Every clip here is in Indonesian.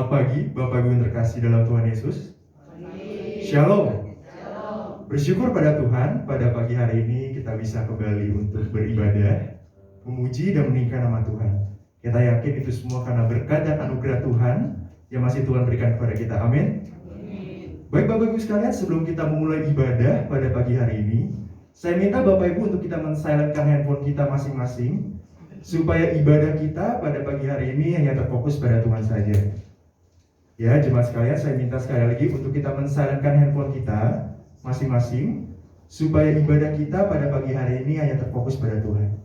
Selamat pagi, Bapak Ibu yang terkasih dalam Tuhan Yesus. Shalom. Bersyukur pada Tuhan, pada pagi hari ini kita bisa kembali untuk beribadah, memuji dan meninggikan nama Tuhan. Kita yakin itu semua karena berkat dan anugerah Tuhan yang masih Tuhan berikan kepada kita. Amin. Baik Bapak Ibu sekalian, sebelum kita memulai ibadah pada pagi hari ini, saya minta Bapak Ibu untuk kita men-silentkan handphone kita masing-masing, supaya ibadah kita pada pagi hari ini hanya terfokus pada Tuhan saja. Ya, jemaat sekalian, saya minta sekali lagi untuk kita men-silentkan handphone kita masing-masing, supaya ibadah kita pada pagi hari ini hanya terfokus pada Tuhan.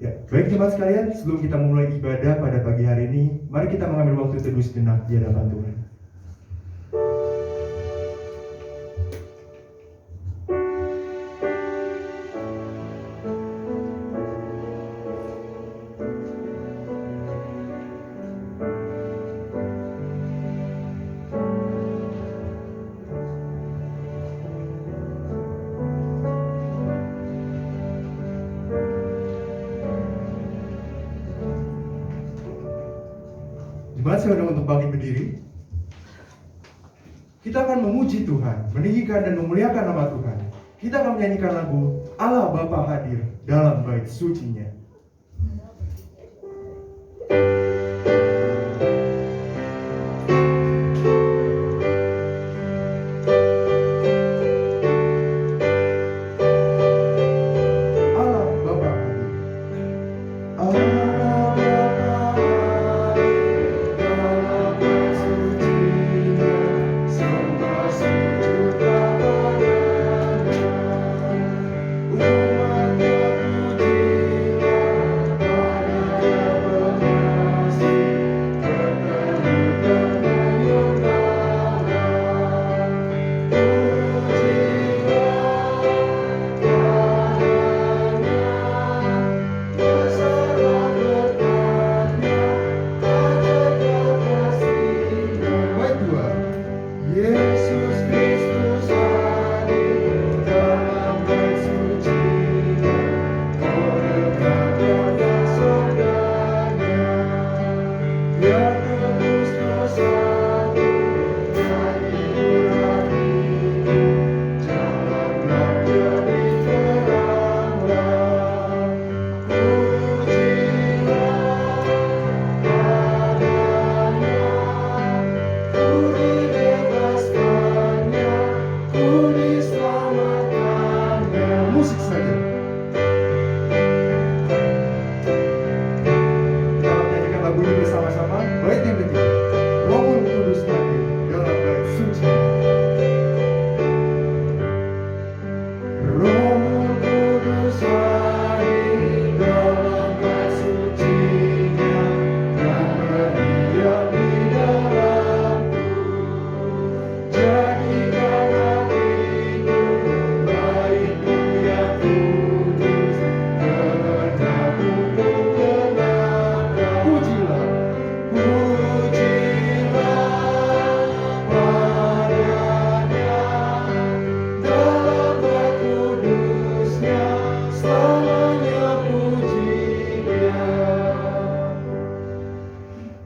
Ya, baik jemaat sekalian, sebelum kita memulai ibadah pada pagi hari ini, mari kita mengambil waktu teduh sejenak di hadapan Tuhan. Jemaat saya undang untuk bangkit berdiri. Kita akan memuji Tuhan, meninggikan dan memuliakan nama Tuhan. Kita akan menyanyikan lagu Allah Bapa hadir dalam bait suci-Nya.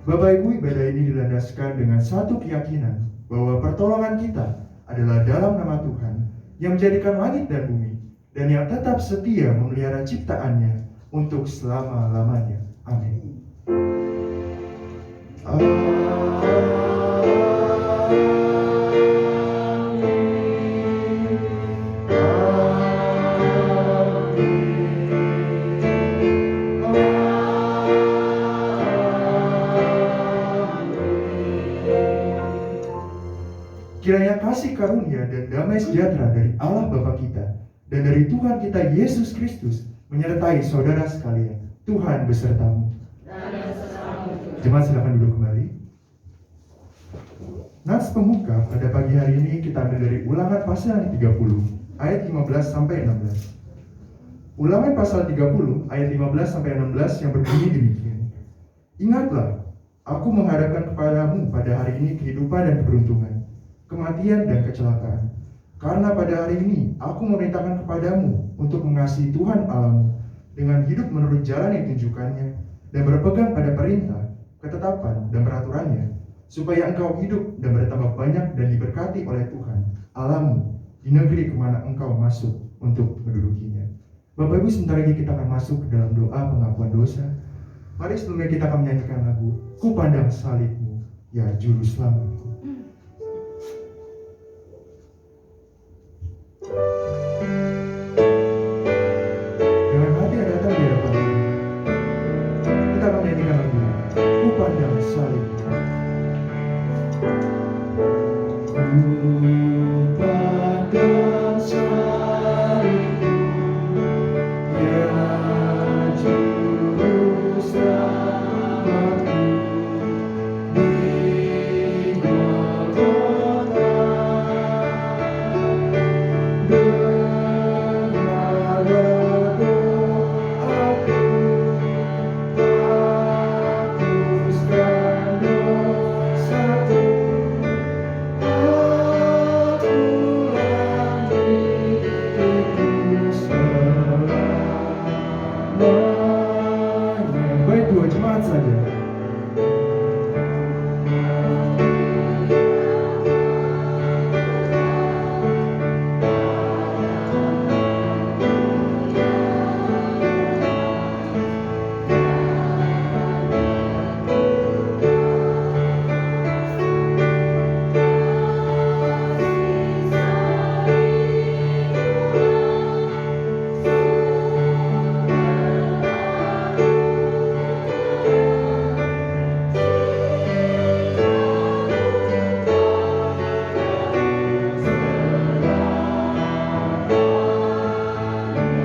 Bapak Ibu, ibadah ini dilandaskan dengan satu keyakinan bahwa pertolongan kita adalah dalam nama Tuhan yang menjadikan langit dan bumi dan yang tetap setia memelihara ciptaannya untuk selama-lamanya. Amin. Kiranya kasih karunia dan damai sejahtera dari Allah Bapa kita dan dari Tuhan kita Yesus Kristus menyertai saudara sekalian. Tuhan besertamu. Jemaat silakan duduk kembali. Nats pembuka pada pagi hari ini kita ambil dari Ulangan pasal 30 ayat 15 sampai 16. Ulangan pasal 30 ayat 15 sampai 16 yang berbunyi demikian. Ingatlah, aku menghadapkan kepadamu pada hari ini kehidupan dan keberuntungan, kematian dan kecelakaan. Karena pada hari ini aku memerintahkan kepadamu untuk mengasihi Tuhan Allahmu dengan hidup menurut jalan yang ditunjukkannya dan berpegang pada perintah, ketetapan, dan peraturannya, supaya engkau hidup dan bertambah banyak dan diberkati oleh Tuhan Allahmu di negeri kemana engkau masuk untuk mendudukinya. Bapak Ibu, sebentar lagi kita akan masuk ke dalam doa pengakuan dosa. Mari sebelumnya kita akan menyanyikan lagu Ku Pandang Salibmu, ya Juru Selamatku. Dengan hati yang datang di hadapan Tuhan, kita akan menyanyikan lagu Ku Pandang Salibmu.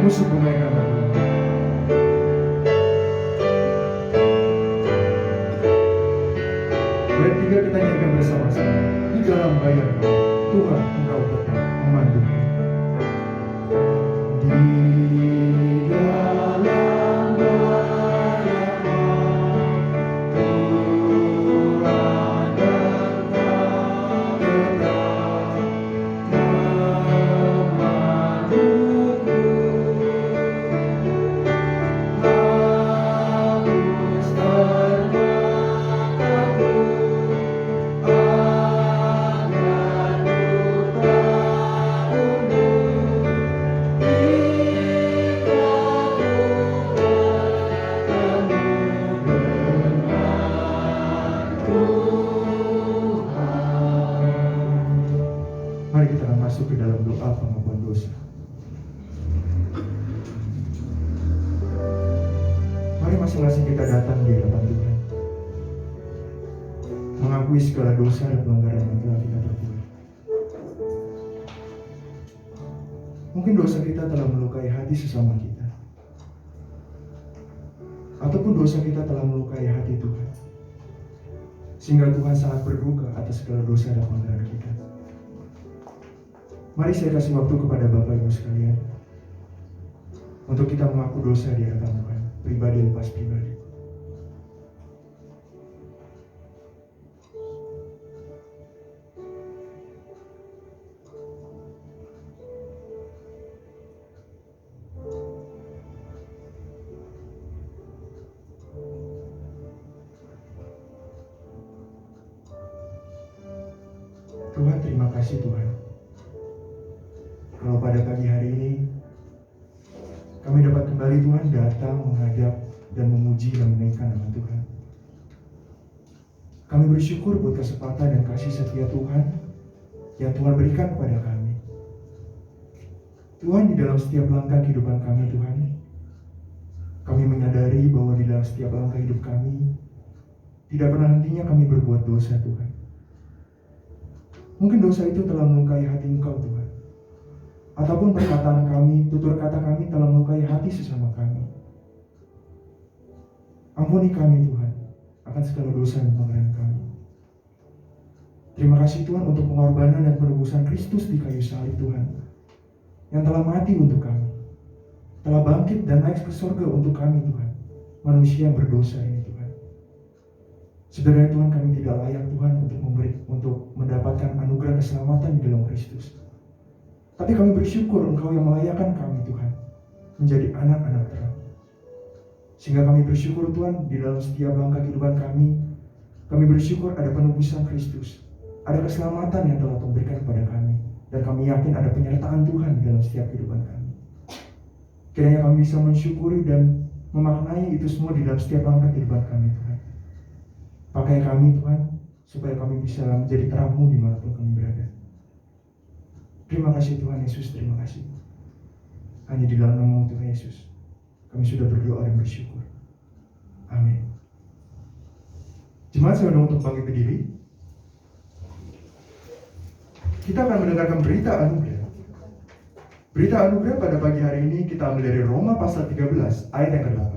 Musuh memegang aku. Bait 3 kita nyanyikan bersama-sama. Di dalam bayang-Mu, Tuhan Engkau tetap memanduku. Di dalam bayang-Mu, Tuhan Engkau tetap memanduku. Mari kita akan masuk ke dalam doa pengakuan dosa. Mari masing-masing kita datang di hadapan Tuhan, mengakui segala dosa dan pelanggaran yang telah kita perbuat. Mungkin dosa kita telah melukai hati sesama kita, ataupun dosa kita telah melukai hati Tuhan, sehingga Tuhan sangat berduka atas segala dosa dan pelanggaran kita. Mari saya kasih waktu kepada Bapak Ibu sekalian untuk kita mengaku dosa di hadapan Tuhan, pribadi lepas pribadi. Tuhan, terima kasih Tuhan, kalau pada pagi hari ini kami dapat kembali Tuhan datang menghadap dan memuji dan menaikkan nama Tuhan. Kami bersyukur buat kesempatan dan kasih setia Tuhan yang Tuhan berikan kepada kami. Tuhan, di dalam setiap langkah kehidupan kami Tuhan, kami menyadari bahwa di dalam setiap langkah hidup kami tidak pernah hentinya kami berbuat dosa Tuhan. Mungkin dosa itu telah melukai hati Engkau Tuhan, ataupun perkataan kami, tutur kata kami telah melukai hati sesama kami. Ampuni kami Tuhan akan segala dosa dan pelanggaran kami. Terima kasih Tuhan untuk pengorbanan dan penebusan Kristus di kayu salib Tuhan, yang telah mati untuk kami, telah bangkit dan naik ke surga untuk kami Tuhan, manusia yang berdosa ini Tuhan. Sebenarnya Tuhan, kami tidak layak Tuhan untuk mendapatkan anugerah keselamatan di dalam Kristus. Tapi kami bersyukur Engkau yang melayakkan kami Tuhan menjadi anak-anak terang. Sehingga kami bersyukur Tuhan di dalam setiap langkah kehidupan kami bersyukur ada penebusan Kristus, ada keselamatan yang telah Tuhan berikan kepada kami, dan kami yakin ada penyertaan Tuhan di dalam setiap kehidupan kami. Kiranya kami bisa mensyukuri dan memaknai itu semua di dalam setiap langkah kehidupan kami Tuhan. Pakai kami Tuhan, supaya kami bisa menjadi terang-Mu dimanapun kami berada. Terima kasih Tuhan Yesus, terima kasih. Hanya di dalam nama Tuhan Yesus kami sudah berdoa dan bersyukur. Amin. Jemaat saya undang untuk bangkit berdiri. Kita akan mendengarkan berita anugerah. Berita anugerah pada pagi hari ini kita ambil dari Roma pasal 13 ayat yang ke-8.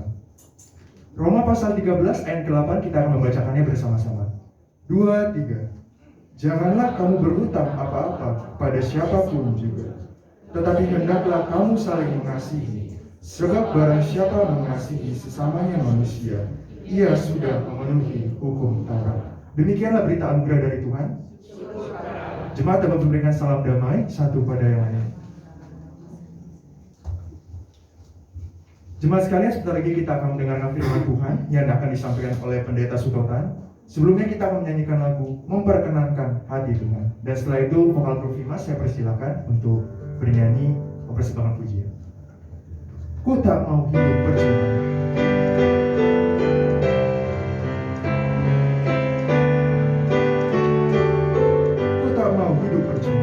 Roma pasal 13 ayat ke-8 kita akan membacakannya bersama-sama. 2, 3. Janganlah kamu berhutang apa-apa pada siapapun juga, tetapi hendaklah kamu saling mengasihi, sebab barang siapa mengasihi sesamanya manusia, ia sudah memenuhi hukum Taurat. Demikianlah berita anugerah dari Tuhan. Jemaat dapat memberikan salam damai satu pada yang lain. Jemaat sekalian, sebentar lagi kita akan mendengarkan firman Tuhan yang akan disampaikan oleh Pendeta Sutotan. Sebelumnya kita akan menyanyikan lagu Memperkenankan Hati Tuhan. Dan setelah itu vokal grup Fimas saya persilakan untuk bernyanyi mempersembahkan pujian. Ku tak mau hidup percuma. Ku tak mau hidup percuma.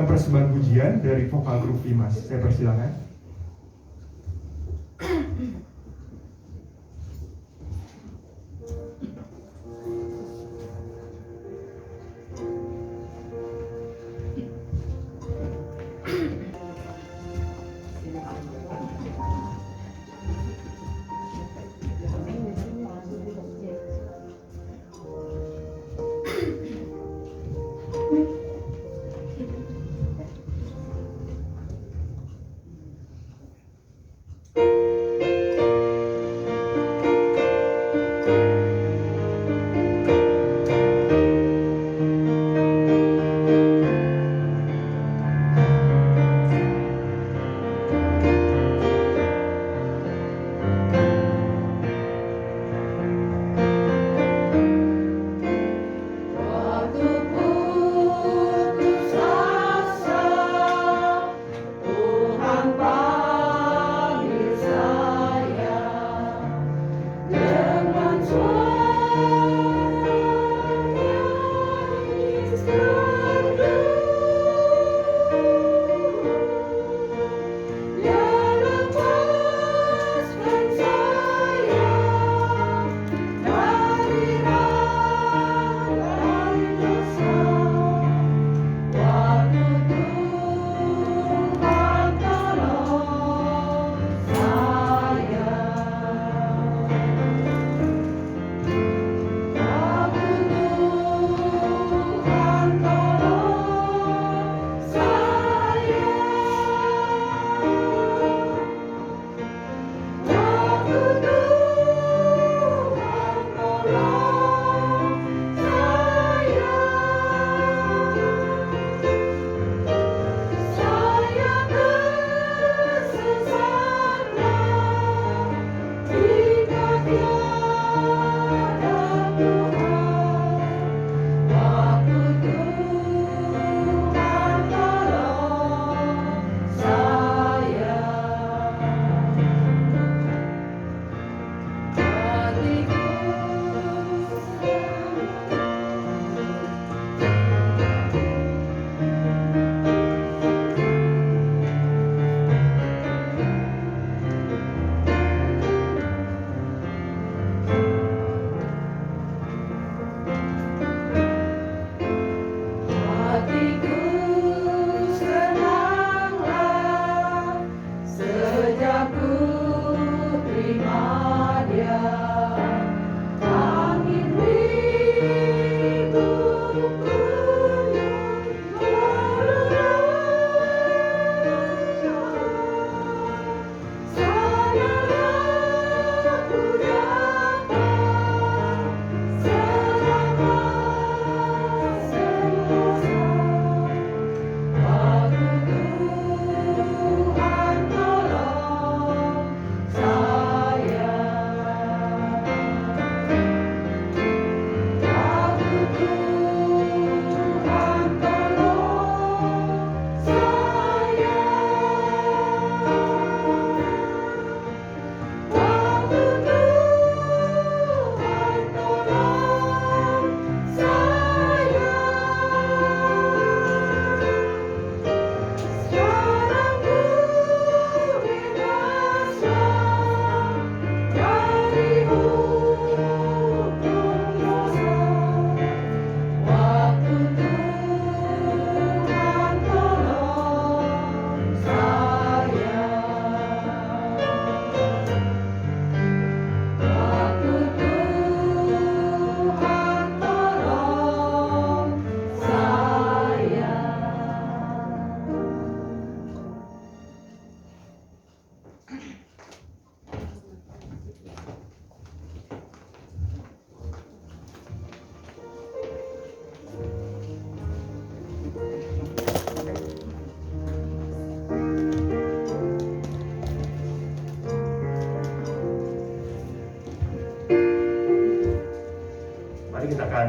Persembahan pujian dari vokal grup Fimas. Saya persilakan.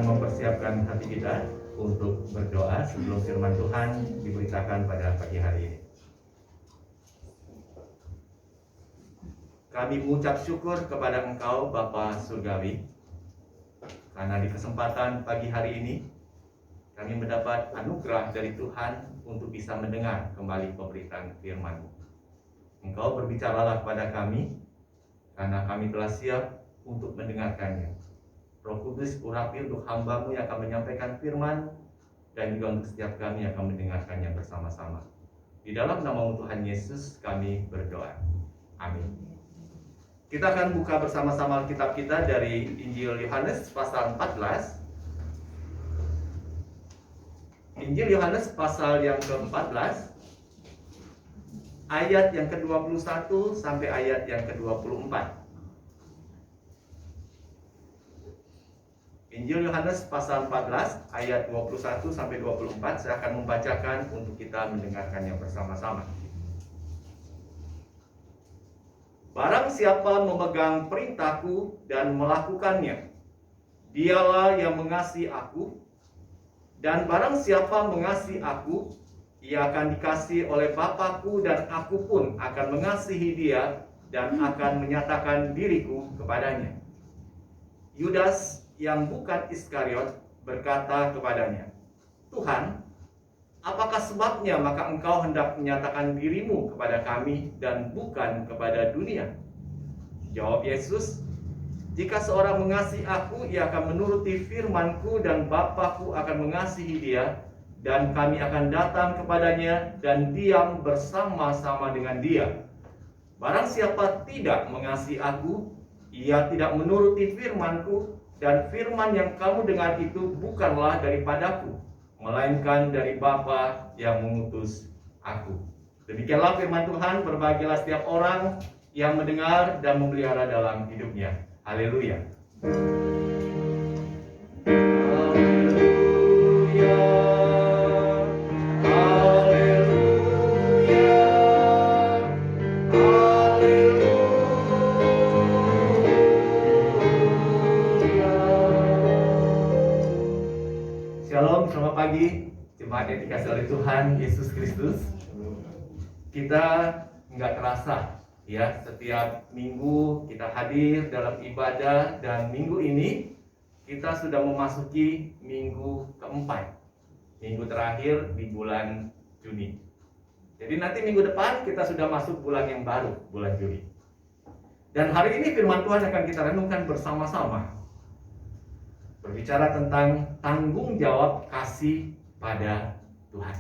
mempersiapkan hati kita untuk berdoa sebelum firman Tuhan diberitakan pada pagi hari ini. Kami mengucap syukur kepada Engkau Bapa Surgawi, karena di kesempatan pagi hari ini kami mendapat anugerah dari Tuhan untuk bisa mendengar kembali pemberitaan firman-Mu. Engkau berbicaralah kepada kami, karena kami telah siap untuk mendengarkannya. Roh Kudus urapi untuk hamba-Mu yang akan menyampaikan firman, dan juga untuk setiap kami yang akan mendengarkannya bersama-sama. Di dalam nama Tuhan Yesus kami berdoa. Amin. Kita akan buka bersama-sama kitab kita dari Injil Yohanes pasal 14. Injil Yohanes pasal yang ke-14, ayat yang ke-21 sampai ayat yang ke-24. Injil Yohanes pasal 14 ayat 21 sampai 24. Saya akan membacakan untuk kita mendengarkannya bersama-sama. Barang siapa memegang perintahku dan melakukannya, dialah yang mengasihi aku. Dan barang siapa mengasihi aku, ia akan dikasihi oleh Bapa-Ku, dan aku pun akan mengasihi dia dan akan menyatakan diriku kepadanya. Yudas yang bukan Iskariot berkata kepadanya, Tuhan, apakah sebabnya maka engkau hendak menyatakan dirimu kepada kami dan bukan kepada dunia? Jawab Yesus, jika seorang mengasihi aku, ia akan menuruti firman-Ku, dan Bapa-Ku akan mengasihi dia, dan kami akan datang kepadanya dan diam bersama-sama dengan dia. Barang siapa tidak mengasihi aku, ia tidak menuruti firman-Ku, dan firman yang kamu dengar itu bukanlah daripadaku, melainkan dari Bapa yang mengutus aku. Demikianlah firman Tuhan. Berbahagialah setiap orang yang mendengar dan memelihara dalam hidupnya. Haleluya. Haleluya. Haleluya. Haleluya. Shalom, selamat pagi jemaat yang dikasihi oleh Tuhan Yesus Kristus. Kita nggak terasa ya, setiap minggu kita hadir dalam ibadah, dan minggu ini kita sudah memasuki minggu keempat, minggu terakhir di bulan Juni. Jadi nanti minggu depan kita sudah masuk bulan yang baru, bulan Juli. Dan hari ini firman Tuhan akan kita renungkan bersama-sama, berbicara tentang tanggung jawab kasih pada Tuhan.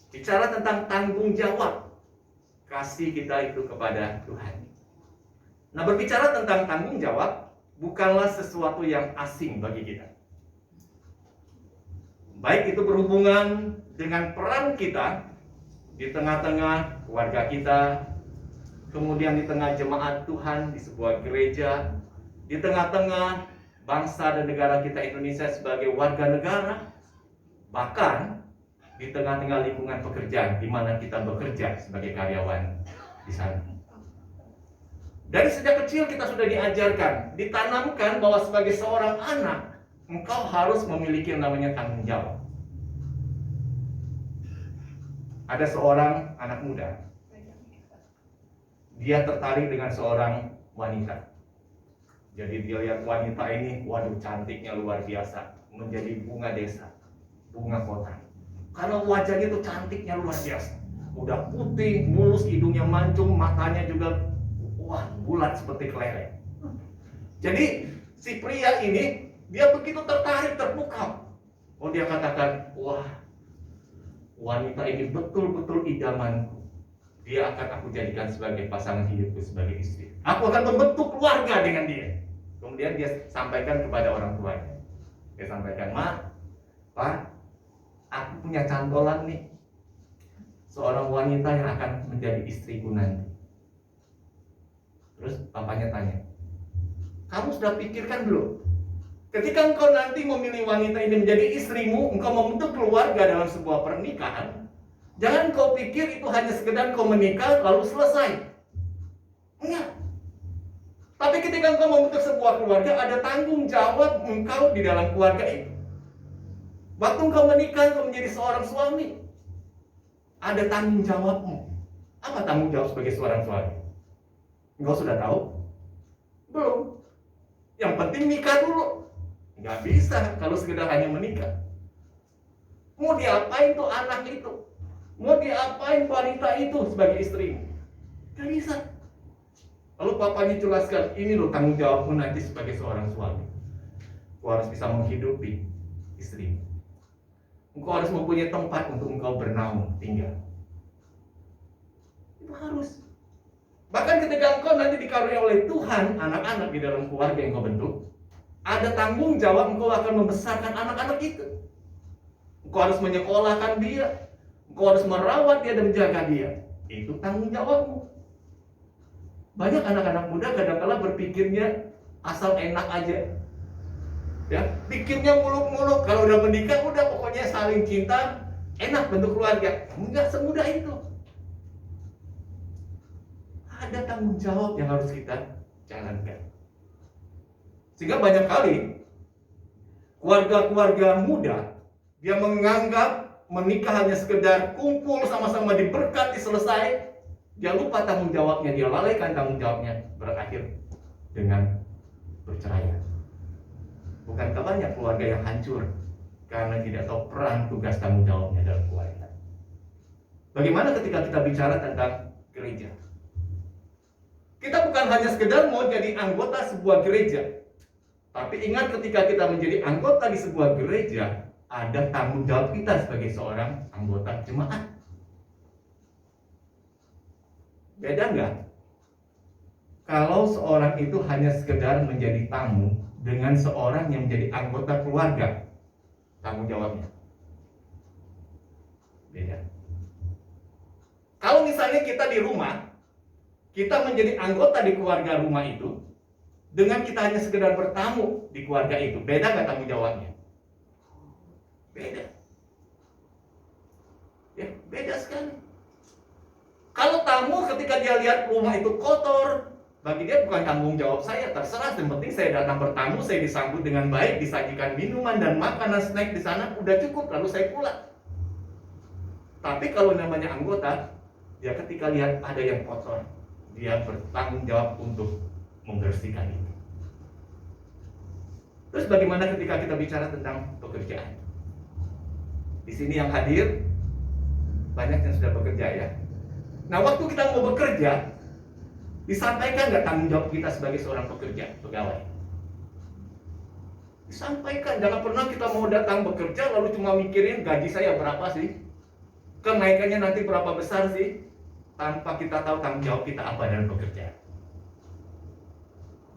Bicara tentang tanggung jawab kasih kita itu kepada Tuhan. Nah, berbicara tentang tanggung jawab bukanlah sesuatu yang asing bagi kita. Baik itu berhubungan dengan peran kita di tengah-tengah keluarga kita, kemudian di tengah jemaat Tuhan di sebuah gereja, di tengah-tengah bangsa dan negara kita Indonesia sebagai warga negara, bahkan di tengah-tengah lingkungan pekerjaan di mana kita bekerja sebagai karyawan di sana. Dari sejak kecil kita sudah diajarkan, ditanamkan bahwa sebagai seorang anak, engkau harus memiliki yang namanya tanggung jawab. Ada seorang anak muda, dia tertarik dengan seorang wanita. Jadi dia lihat wanita ini, waduh cantiknya luar biasa, menjadi bunga desa, bunga kota. Karena wajahnya itu cantiknya luar biasa, udah putih, mulus, hidungnya mancung, matanya juga wah bulat seperti kelereng. Jadi si pria ini dia begitu tertarik, terpukau. Oh, dia katakan, wah wanita ini betul-betul idamanku. Dia akan aku jadikan sebagai pasangan hidupku, sebagai istri. Aku akan membentuk keluarga dengan dia. Kemudian dia sampaikan kepada orang tuanya. Dia sampaikan, Ma, Pak, aku punya cantolan nih, seorang wanita yang akan menjadi istriku nanti. Terus bapaknya tanya, kamu sudah pikirkan belum? Ketika engkau nanti memilih wanita ini menjadi istrimu, engkau membentuk keluarga dalam sebuah pernikahan, jangan kau pikir itu hanya sekedar kau menikah lalu selesai. Enggak. Tapi ketika engkau membentuk sebuah keluarga, ada tanggung jawab engkau di dalam keluarga itu. Waktu engkau menikah, engkau menjadi seorang suami, ada tanggung jawabmu. Apa tanggung jawab sebagai seorang suami? Engkau sudah tahu? Belum. Yang penting nikah dulu. Nggak bisa kalau sekedar hanya menikah. Mau diapain tuh anak itu? Mau diapain wanita itu sebagai istrimu? Nggak bisa. Lalu papanya jelaskan, ini loh tanggung jawabmu nanti sebagai seorang suami. Engkau harus bisa menghidupi istrimu. Engkau harus mempunyai tempat untuk engkau bernaung, tinggal. Itu harus. Bahkan ketika engkau nanti dikaruniai oleh Tuhan anak-anak di dalam keluarga yang engkau bentuk, ada tanggung jawab engkau akan membesarkan anak-anak itu. Engkau harus menyekolahkan dia, engkau harus merawat dia dan menjaga dia. Itu tanggung jawabmu. Banyak anak-anak muda kadang-kala berpikirnya asal enak aja. Ya, pikirnya muluk-muluk, kalau udah menikah udah pokoknya saling cinta, enak bentuk keluarga. Enggak semudah itu. Ada tanggung jawab yang harus kita jalankan. Sehingga banyak kali keluarga-keluarga muda dia menganggap menikah hanya sekedar kumpul sama-sama diberkati selesai. Dia lupa tanggung jawabnya, dia lalaikan tanggung jawabnya, berakhir dengan perceraian. Bukankah banyak keluarga yang hancur karena tidak tahu peran tugas tanggung jawabnya dalam keluarga? Bagaimana ketika kita bicara tentang gereja? Kita bukan hanya sekedar mau jadi anggota sebuah gereja, tapi ingat ketika kita menjadi anggota di sebuah gereja, ada tanggung jawab kita sebagai seorang anggota jemaat. Beda nggak? Kalau seorang itu hanya sekedar menjadi tamu dengan seorang yang menjadi anggota keluarga, tanggung jawabnya beda. Kalau misalnya kita di rumah, kita menjadi anggota di keluarga rumah itu, dengan kita hanya sekedar bertamu di keluarga itu, beda nggak tanggung jawabnya? Beda. Ya, beda sekali. Kalau tamu ketika dia lihat rumah itu kotor, bagi dia bukan tanggung jawab saya, terserah, yang penting saya datang bertamu, saya disambut dengan baik, disajikan minuman dan makanan snack di sana, udah cukup, lalu saya pulang. Tapi kalau namanya anggota, dia ketika lihat ada yang kotor, dia bertanggung jawab untuk membersihkan itu. Terus bagaimana ketika kita bicara tentang pekerjaan? Di sini yang hadir banyak yang sudah bekerja ya. Nah, waktu kita mau bekerja, disampaikan nggak tanggung jawab kita sebagai seorang pekerja, pegawai? Disampaikan, jangan pernah kita mau datang bekerja lalu cuma mikirin gaji saya berapa sih, kenaikannya nanti berapa besar sih, tanpa kita tahu tanggung jawab kita apa dalam pekerjaan.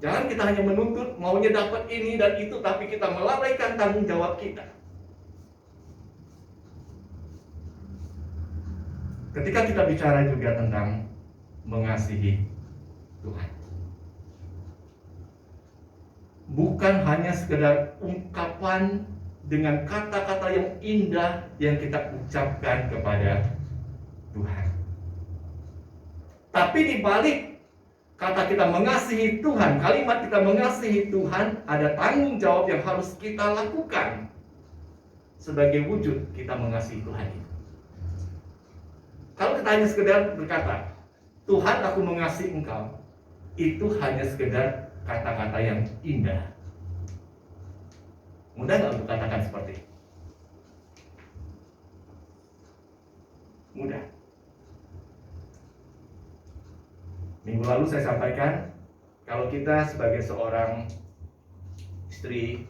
Jangan kita hanya menuntut maunya dapat ini dan itu, tapi kita melalaikan tanggung jawab kita. Ketika kita bicara juga tentang mengasihi Tuhan, bukan hanya sekedar ungkapan dengan kata-kata yang indah yang kita ucapkan kepada Tuhan, tapi di balik kata kita mengasihi Tuhan, kalimat kita mengasihi Tuhan, ada tanggung jawab yang harus kita lakukan sebagai wujud kita mengasihi Tuhan itu. Kalau kita hanya sekedar berkata, Tuhan aku mengasihi engkau, itu hanya sekedar kata-kata yang indah. Mudah nggak untuk katakan seperti itu? Mudah. Minggu lalu saya sampaikan, kalau kita sebagai seorang istri,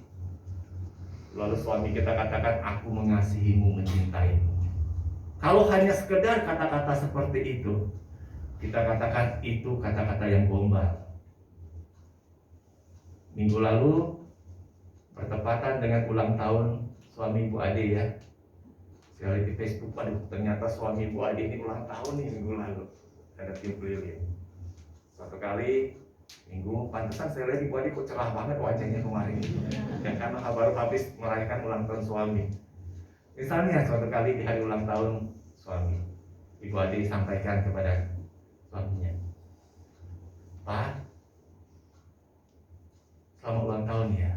lalu suami kita katakan, aku mengasihimu, mencintaimu. Kalau hanya sekedar kata-kata seperti itu, kita katakan itu kata-kata yang gombal. Minggu lalu bertepatan dengan ulang tahun suami Ibu Ade ya. Saya lihat di Facebook, aduh ternyata suami Ibu Ade ini ulang tahun nih minggu lalu. Ada tim keliling. Suatu kali minggu, pantesan saya lihat Ibu Ade kok cerah banget wajahnya kemarin. Dan karena baru habis merayakan ulang tahun suami. Misalnya suatu kali di hari ulang tahun suami, Ibu Ade sampaikan kepada suaminya, Pak, selamat ulang tahun ya.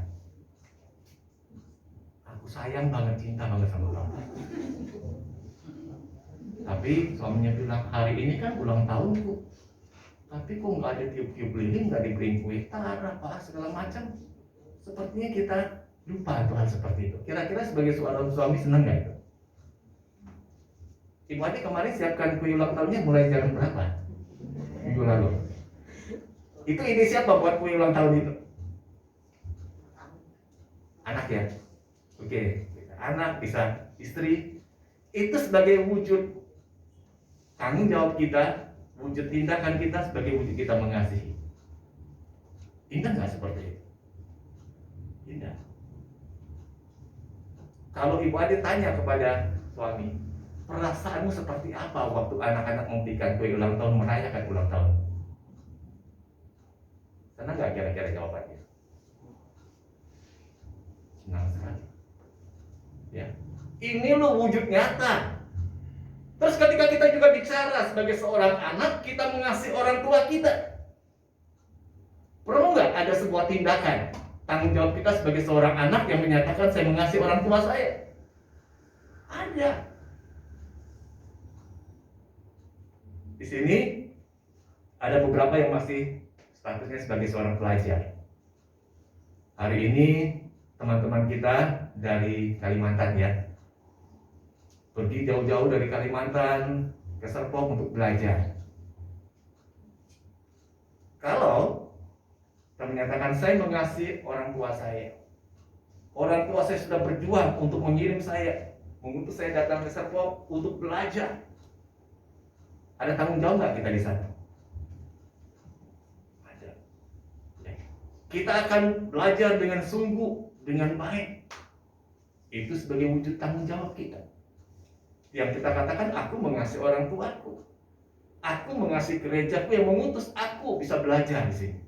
Aku sayang banget, cinta banget sama kamu. Tapi suaminya bilang, hari ini kan ulang tahunku. Tapi kok nggak ada tiup-tiup lilin, nggak dibeliin kue tar, apa segala macam. Sepertinya kita lupa Tuhan seperti itu. Kira-kira sebagai seorang suami senang nggak itu? Ibu Ade kemarin siapkan kue ulang tahunnya mulai jam berapa? Minggu lalu. Itu ide siapa buat kue ulang tahun itu? Anak ya? Oke, anak bisa istri. Itu sebagai wujud tanggung jawab kita, wujud tindakan kita sebagai wujud kita mengasihi. Indah nggak seperti itu? Indah. Kalau Ibu Ade tanya kepada suami, perasaanmu seperti apa waktu anak-anak memberikan kue ulang tahun, merayakan ulang tahun? Senang nggak kira-kira jawabannya? Senang sekali. Ya, ini loh wujud nyata. Terus ketika kita juga bicara sebagai seorang anak, kita mengasihi orang tua kita. Perlu nggak ada sebuah tindakan tanggung jawab kita sebagai seorang anak yang menyatakan saya mengasihi orang tua saya? Ada. Di sini ada beberapa yang masih statusnya sebagai seorang pelajar. Hari ini teman-teman kita dari Kalimantan ya, pergi jauh-jauh dari Kalimantan ke Serpong untuk belajar. Kalau kita menyatakan saya mengasihi orang tua saya sudah berjuang untuk mengirim saya, mengutus saya datang ke Serpong untuk belajar. Ada tanggung jawab nggak kita di sana? Ada. Kita akan belajar dengan sungguh, dengan baik. Itu sebagai wujud tanggung jawab kita. Yang kita katakan, aku mengasihi orang tuaku, aku mengasihi gerejaku yang mengutus aku bisa belajar di sini.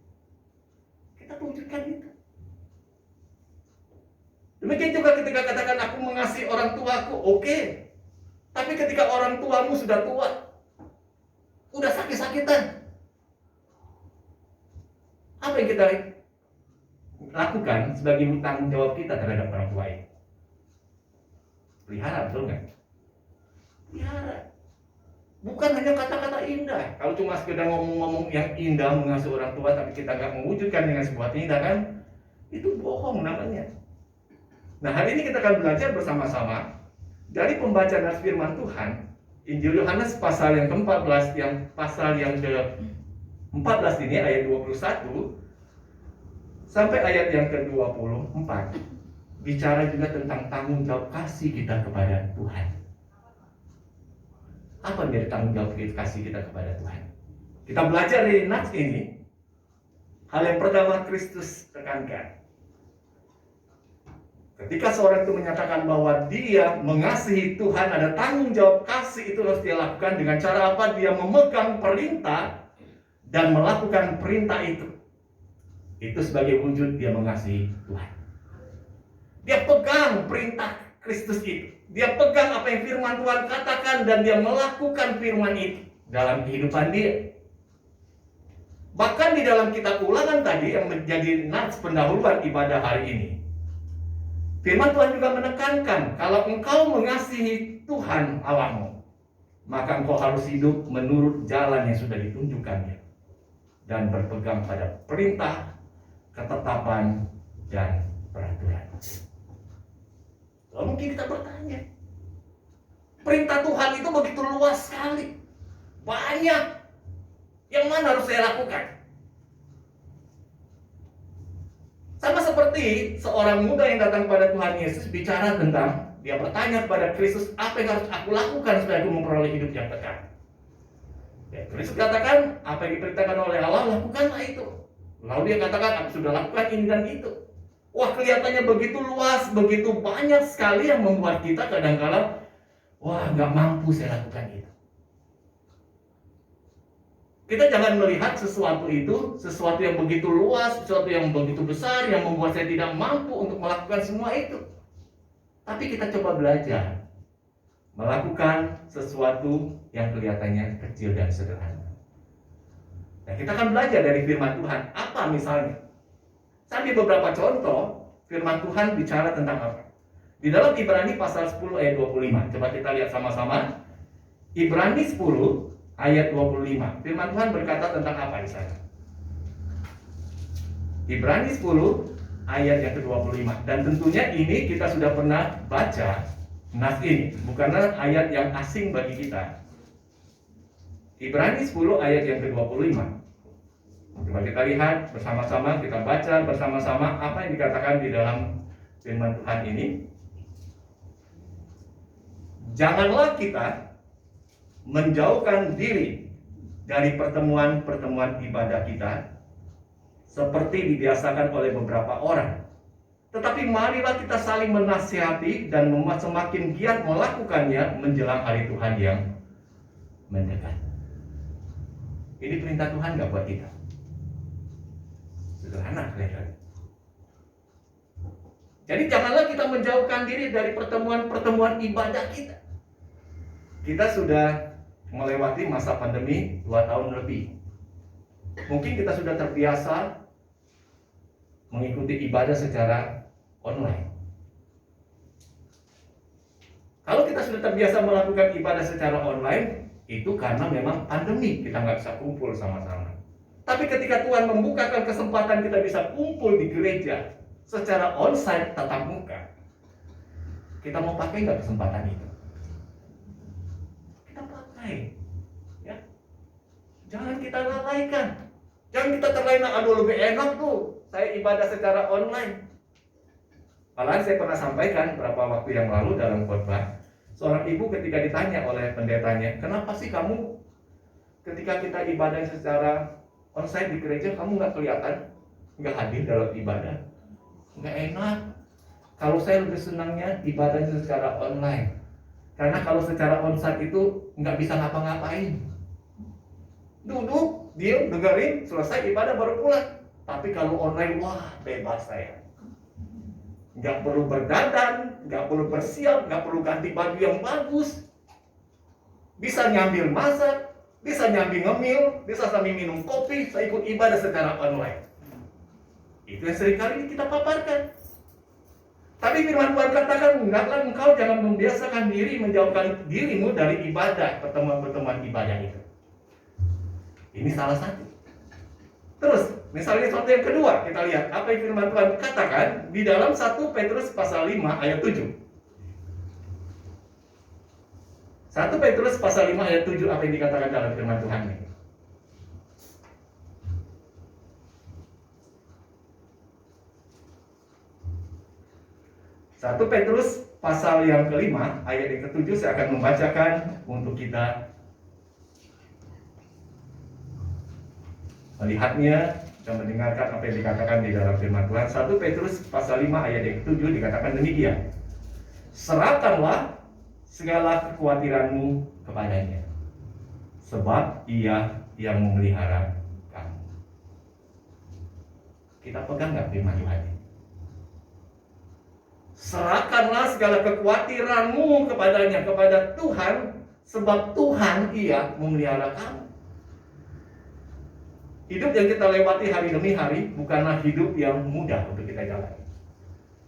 Kita wujudkan itu. Demikian juga ketika katakan aku mengasihi orang tuaku, oke. Tapi ketika orang tuamu sudah tua, udah sakit-sakitan, apa yang kita lakukan sebagai tanggung jawab kita terhadap orang tua itu? Pelihara, betul nggak? Pelihara. Bukan hanya kata-kata indah. Kalau cuma sekedar ngomong-ngomong yang indah mengasihi orang tua, tapi kita nggak mewujudkan dengan sebuah tindakan, itu bohong namanya. Nah, hari ini kita akan belajar bersama-sama dari pembacaan firman Tuhan, Injil Yohanes pasal yang ke-14, pasal yang ke-14 ini ayat 21 sampai ayat yang ke-24, bicara juga tentang tanggung jawab kasih kita kepada Tuhan. Apa menjadi tanggung jawab kasih kita kepada Tuhan? Kita belajar dari nats ini. Hal yang pertama Kristus tekankan. Ketika seorang itu menyatakan bahwa dia mengasihi Tuhan, ada tanggung jawab kasih itu harus dia lakukan dengan cara apa? Dia memegang perintah dan melakukan perintah itu. Itu sebagai wujud dia mengasihi Tuhan. Dia pegang perintah Kristus itu. Dia pegang apa yang firman Tuhan katakan dan dia melakukan firman itu dalam kehidupan dia. Bahkan di dalam kitab Ulangan tadi yang menjadi nats pendahuluan ibadah hari ini, firman Tuhan juga menekankan kalau engkau mengasihi Tuhan Allahmu, maka engkau harus hidup menurut jalan yang sudah ditunjukkannya dan berpegang pada perintah, ketetapan, dan peraturan. Lalu mungkin kita bertanya, perintah Tuhan itu begitu luas sekali, banyak. Yang mana harus saya lakukan? Sama seperti seorang muda yang datang pada Tuhan Yesus bicara tentang, dia bertanya kepada Kristus, apa yang harus aku lakukan supaya aku memperoleh hidup yang kekal? Ya, Kristus katakan, apa yang diperintahkan oleh Allah, lakukanlah itu. Lalu dia katakan, aku sudah lakukan ini dan itu. Wah, kelihatannya begitu luas, begitu banyak sekali yang membuat kita kadang-kala, wah, nggak mampu saya lakukan itu. Kita jangan melihat sesuatu itu, sesuatu yang begitu luas, sesuatu yang begitu besar, yang membuat saya tidak mampu untuk melakukan semua itu. Tapi kita coba belajar melakukan sesuatu yang kelihatannya kecil dan sederhana. Nah, kita akan belajar dari firman Tuhan. Apa misalnya? Tapi beberapa contoh firman Tuhan bicara tentang apa? Di dalam Ibrani pasal 10 ayat 25. Coba kita lihat sama-sama. Ibrani 10 ayat 25. Firman Tuhan berkata tentang apa di sana? Ibrani 10 ayat yang ke-25. Dan tentunya ini kita sudah pernah baca nas ini, bukanlah ayat yang asing bagi kita. Ibrani 10 ayat yang ke-25. Coba kita lihat bersama-sama, kita baca bersama-sama apa yang dikatakan di dalam firman Tuhan ini. Janganlah kita menjauhkan diri dari pertemuan-pertemuan ibadah kita seperti dibiasakan oleh beberapa orang. Tetapi marilah kita saling menasihati dan semakin giat melakukannya menjelang hari Tuhan yang mendekat. Ini perintah Tuhan nggak buat kita? Sederhana kelihatannya. Jadi janganlah kita menjauhkan diri dari pertemuan-pertemuan ibadah kita. Kita sudah melewati masa pandemi 2 tahun lebih. Mungkin kita sudah terbiasa mengikuti ibadah secara online. Kalau kita sudah terbiasa melakukan ibadah secara online, itu karena memang pandemi, kita nggak bisa kumpul sama-sama. Tapi ketika Tuhan membukakan kesempatan kita bisa kumpul di gereja secara onsite tatap muka, kita mau pakai nggak kesempatan itu? Kita pakai, ya. Jangan kita lalaikan. Jangan kita terlena, aduh lebih enak tuh saya ibadah secara online. Malahan saya pernah sampaikan beberapa waktu yang lalu dalam khotbah, seorang ibu ketika ditanya oleh pendetanya, kenapa sih kamu ketika kita ibadah secara onsite di gereja kamu nggak kelihatan, nggak hadir dalam ibadah? Nggak enak. Kalau saya lebih senangnya ibadah secara online, karena kalau secara onsite itu nggak bisa ngapa-ngapain. Duduk, diam, dengerin, selesai ibadah baru pulang. Tapi kalau online, wah bebas saya. Nggak perlu berdandan, nggak perlu bersiap, nggak perlu ganti baju yang bagus. Bisa nyambil masak, bisa nyambil ngemil, bisa sambil minum kopi, saya ikut ibadah secara online. Itu yang seringkali kita paparkan. Tapi firman Tuhan katakan, hendaklah engkau jangan membiasakan diri, menjauhkan dirimu dari ibadah, pertemuan-pertemuan ibadah itu. Ini salah satu. Terus, misalnya contoh yang kedua, kita lihat apa yang firman Tuhan katakan di dalam 1 Petrus pasal 5 ayat 7. 1 Petrus pasal 5 ayat 7, apa yang dikatakan dalam firman Tuhan ini? Satu Petrus pasal yang kelima ayat yang ketujuh saya akan membacakan untuk kita melihatnya dan mendengarkan apa yang dikatakan di dalam firman Tuhan. 1 Petrus pasal 5 ayat yang ketujuh dikatakan demikian. Serahkanlah segala kekhawatiranmu kepadanya, sebab Ia yang memelihara kamu. Kita pegang nggak firman Tuhan ini? Serahkanlah segala kekhawatiranmu kepadanya, kepada Tuhan, sebab Tuhan Ia memelihara kamu. Hidup yang kita lewati hari demi hari bukanlah hidup yang mudah untuk kita jalani.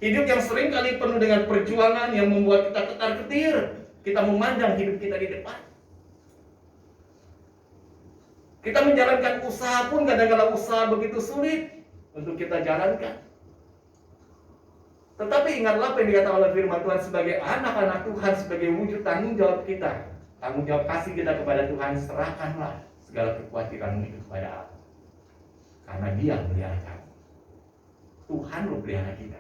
Hidup yang sering kali penuh dengan perjuangan yang membuat kita ketar-ketir. Kita memandang hidup kita di depan. Kita menjalankan usaha pun kadang-kadang usaha begitu sulit untuk kita jalankan. Tetapi ingatlah apa yang dikatakan oleh firman Tuhan, sebagai anak-anak Tuhan, sebagai wujud tanggung jawab kita, tanggung jawab kasih kita kepada Tuhan, serahkanlah segala kekhawatiranmu itu kepada Allah. Karena Dia melihara kamu. Tuhan melihara kita.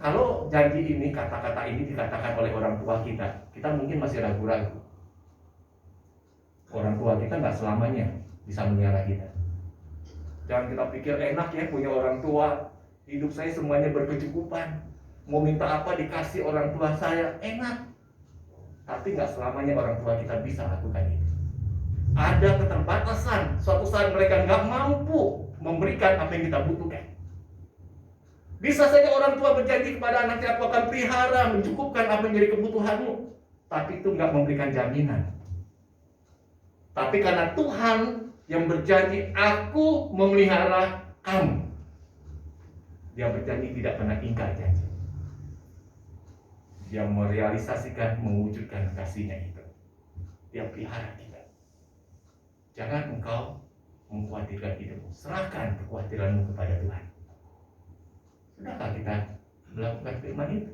Kalau janji ini, kata-kata ini dikatakan oleh orang tua kita, kita mungkin masih ragu-ragu. Orang tua kita nggak selamanya bisa melihara kita. Jangan kita pikir enak ya punya orang tua, hidup saya semuanya berkecukupan, mau minta apa dikasih orang tua saya, enak. Tapi nggak selamanya orang tua kita bisa lakukan itu. Ada keterbatasan, suatu saat mereka nggak mampu memberikan apa yang kita butuhkan. Bisa saja orang tua berjanji kepada anaknya, aku akan pelihara, mencukupkan apa yang menjadi kebutuhanmu, tapi itu nggak memberikan jaminan. Tapi karena Tuhan yang berjanji, aku memelihara kamu. Dia berjanji tidak pernah ingkar janji. Dia merealisasikan, mewujudkan kasihnya itu. Dia pelihara kita. Jangan engkau mengkhawatirkan hidupmu. Serahkan kekhawatiranmu kepada Tuhan. Sudahkah kita melakukan firman itu?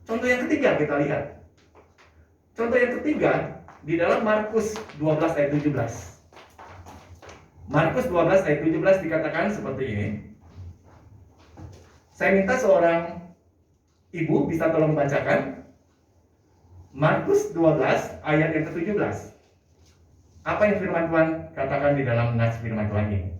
Contoh yang ketiga kita lihat. Contoh yang ketiga di dalam Markus 12 ayat 17. Markus 12 ayat 17 dikatakan seperti ini. Saya minta seorang ibu bisa tolong bacakan Markus 12 ayat yang ke-17. Apa yang firman Tuhan katakan di dalam nas firman Tuhan ini?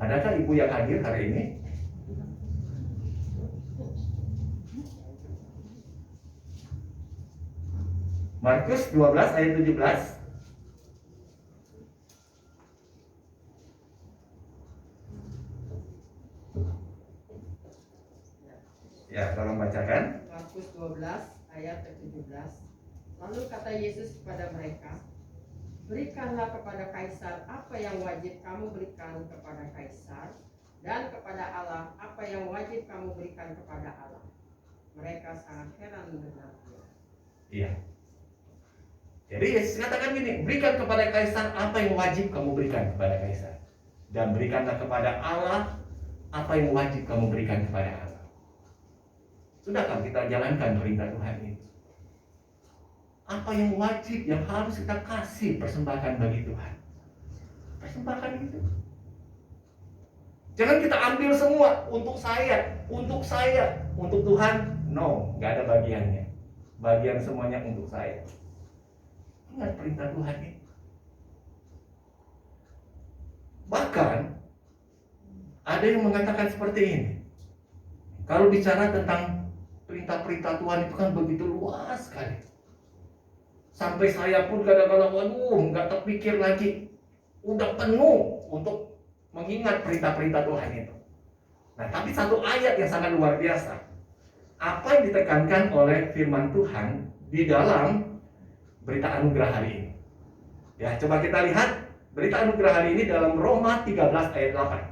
Adakah ibu yang hadir hari ini? Markus 12 ayat 17. Ya, tolong bacakan. Markus 12 ayat ke-17. Lalu kata Yesus kepada mereka, berikanlah kepada Kaisar apa yang wajib kamu berikan kepada Kaisar, dan kepada Allah apa yang wajib kamu berikan kepada Allah. Mereka sangat heran mendengarnya. Iya. Jadi Yesus katakan gini, berikan kepada Kaisar apa yang wajib kamu berikan kepada Kaisar, dan berikanlah kepada Allah apa yang wajib kamu berikan kepada Allah. Sudahkah kita jalankan perintah Tuhan ini? Apa yang wajib, yang harus kita kasih persembahkan bagi Tuhan? Persembahkan itu. Jangan kita ambil semua untuk saya, untuk Tuhan. No, nggak ada bagiannya. Bagian semuanya untuk saya. Ingat perintah Tuhan ini. Bahkan ada yang mengatakan seperti ini. Kalau bicara tentang perintah-perintah Tuhan itu kan begitu luas sekali. Sampai saya pun kadang-kadang, nggak terpikir lagi. Udah penuh untuk mengingat perintah-perintah Tuhan itu. Nah, tapi satu ayat yang sangat luar biasa. Apa yang ditekankan oleh firman Tuhan di dalam berita anugerah hari ini. Ya, coba kita lihat berita anugerah hari ini dalam Roma 13 ayat 8.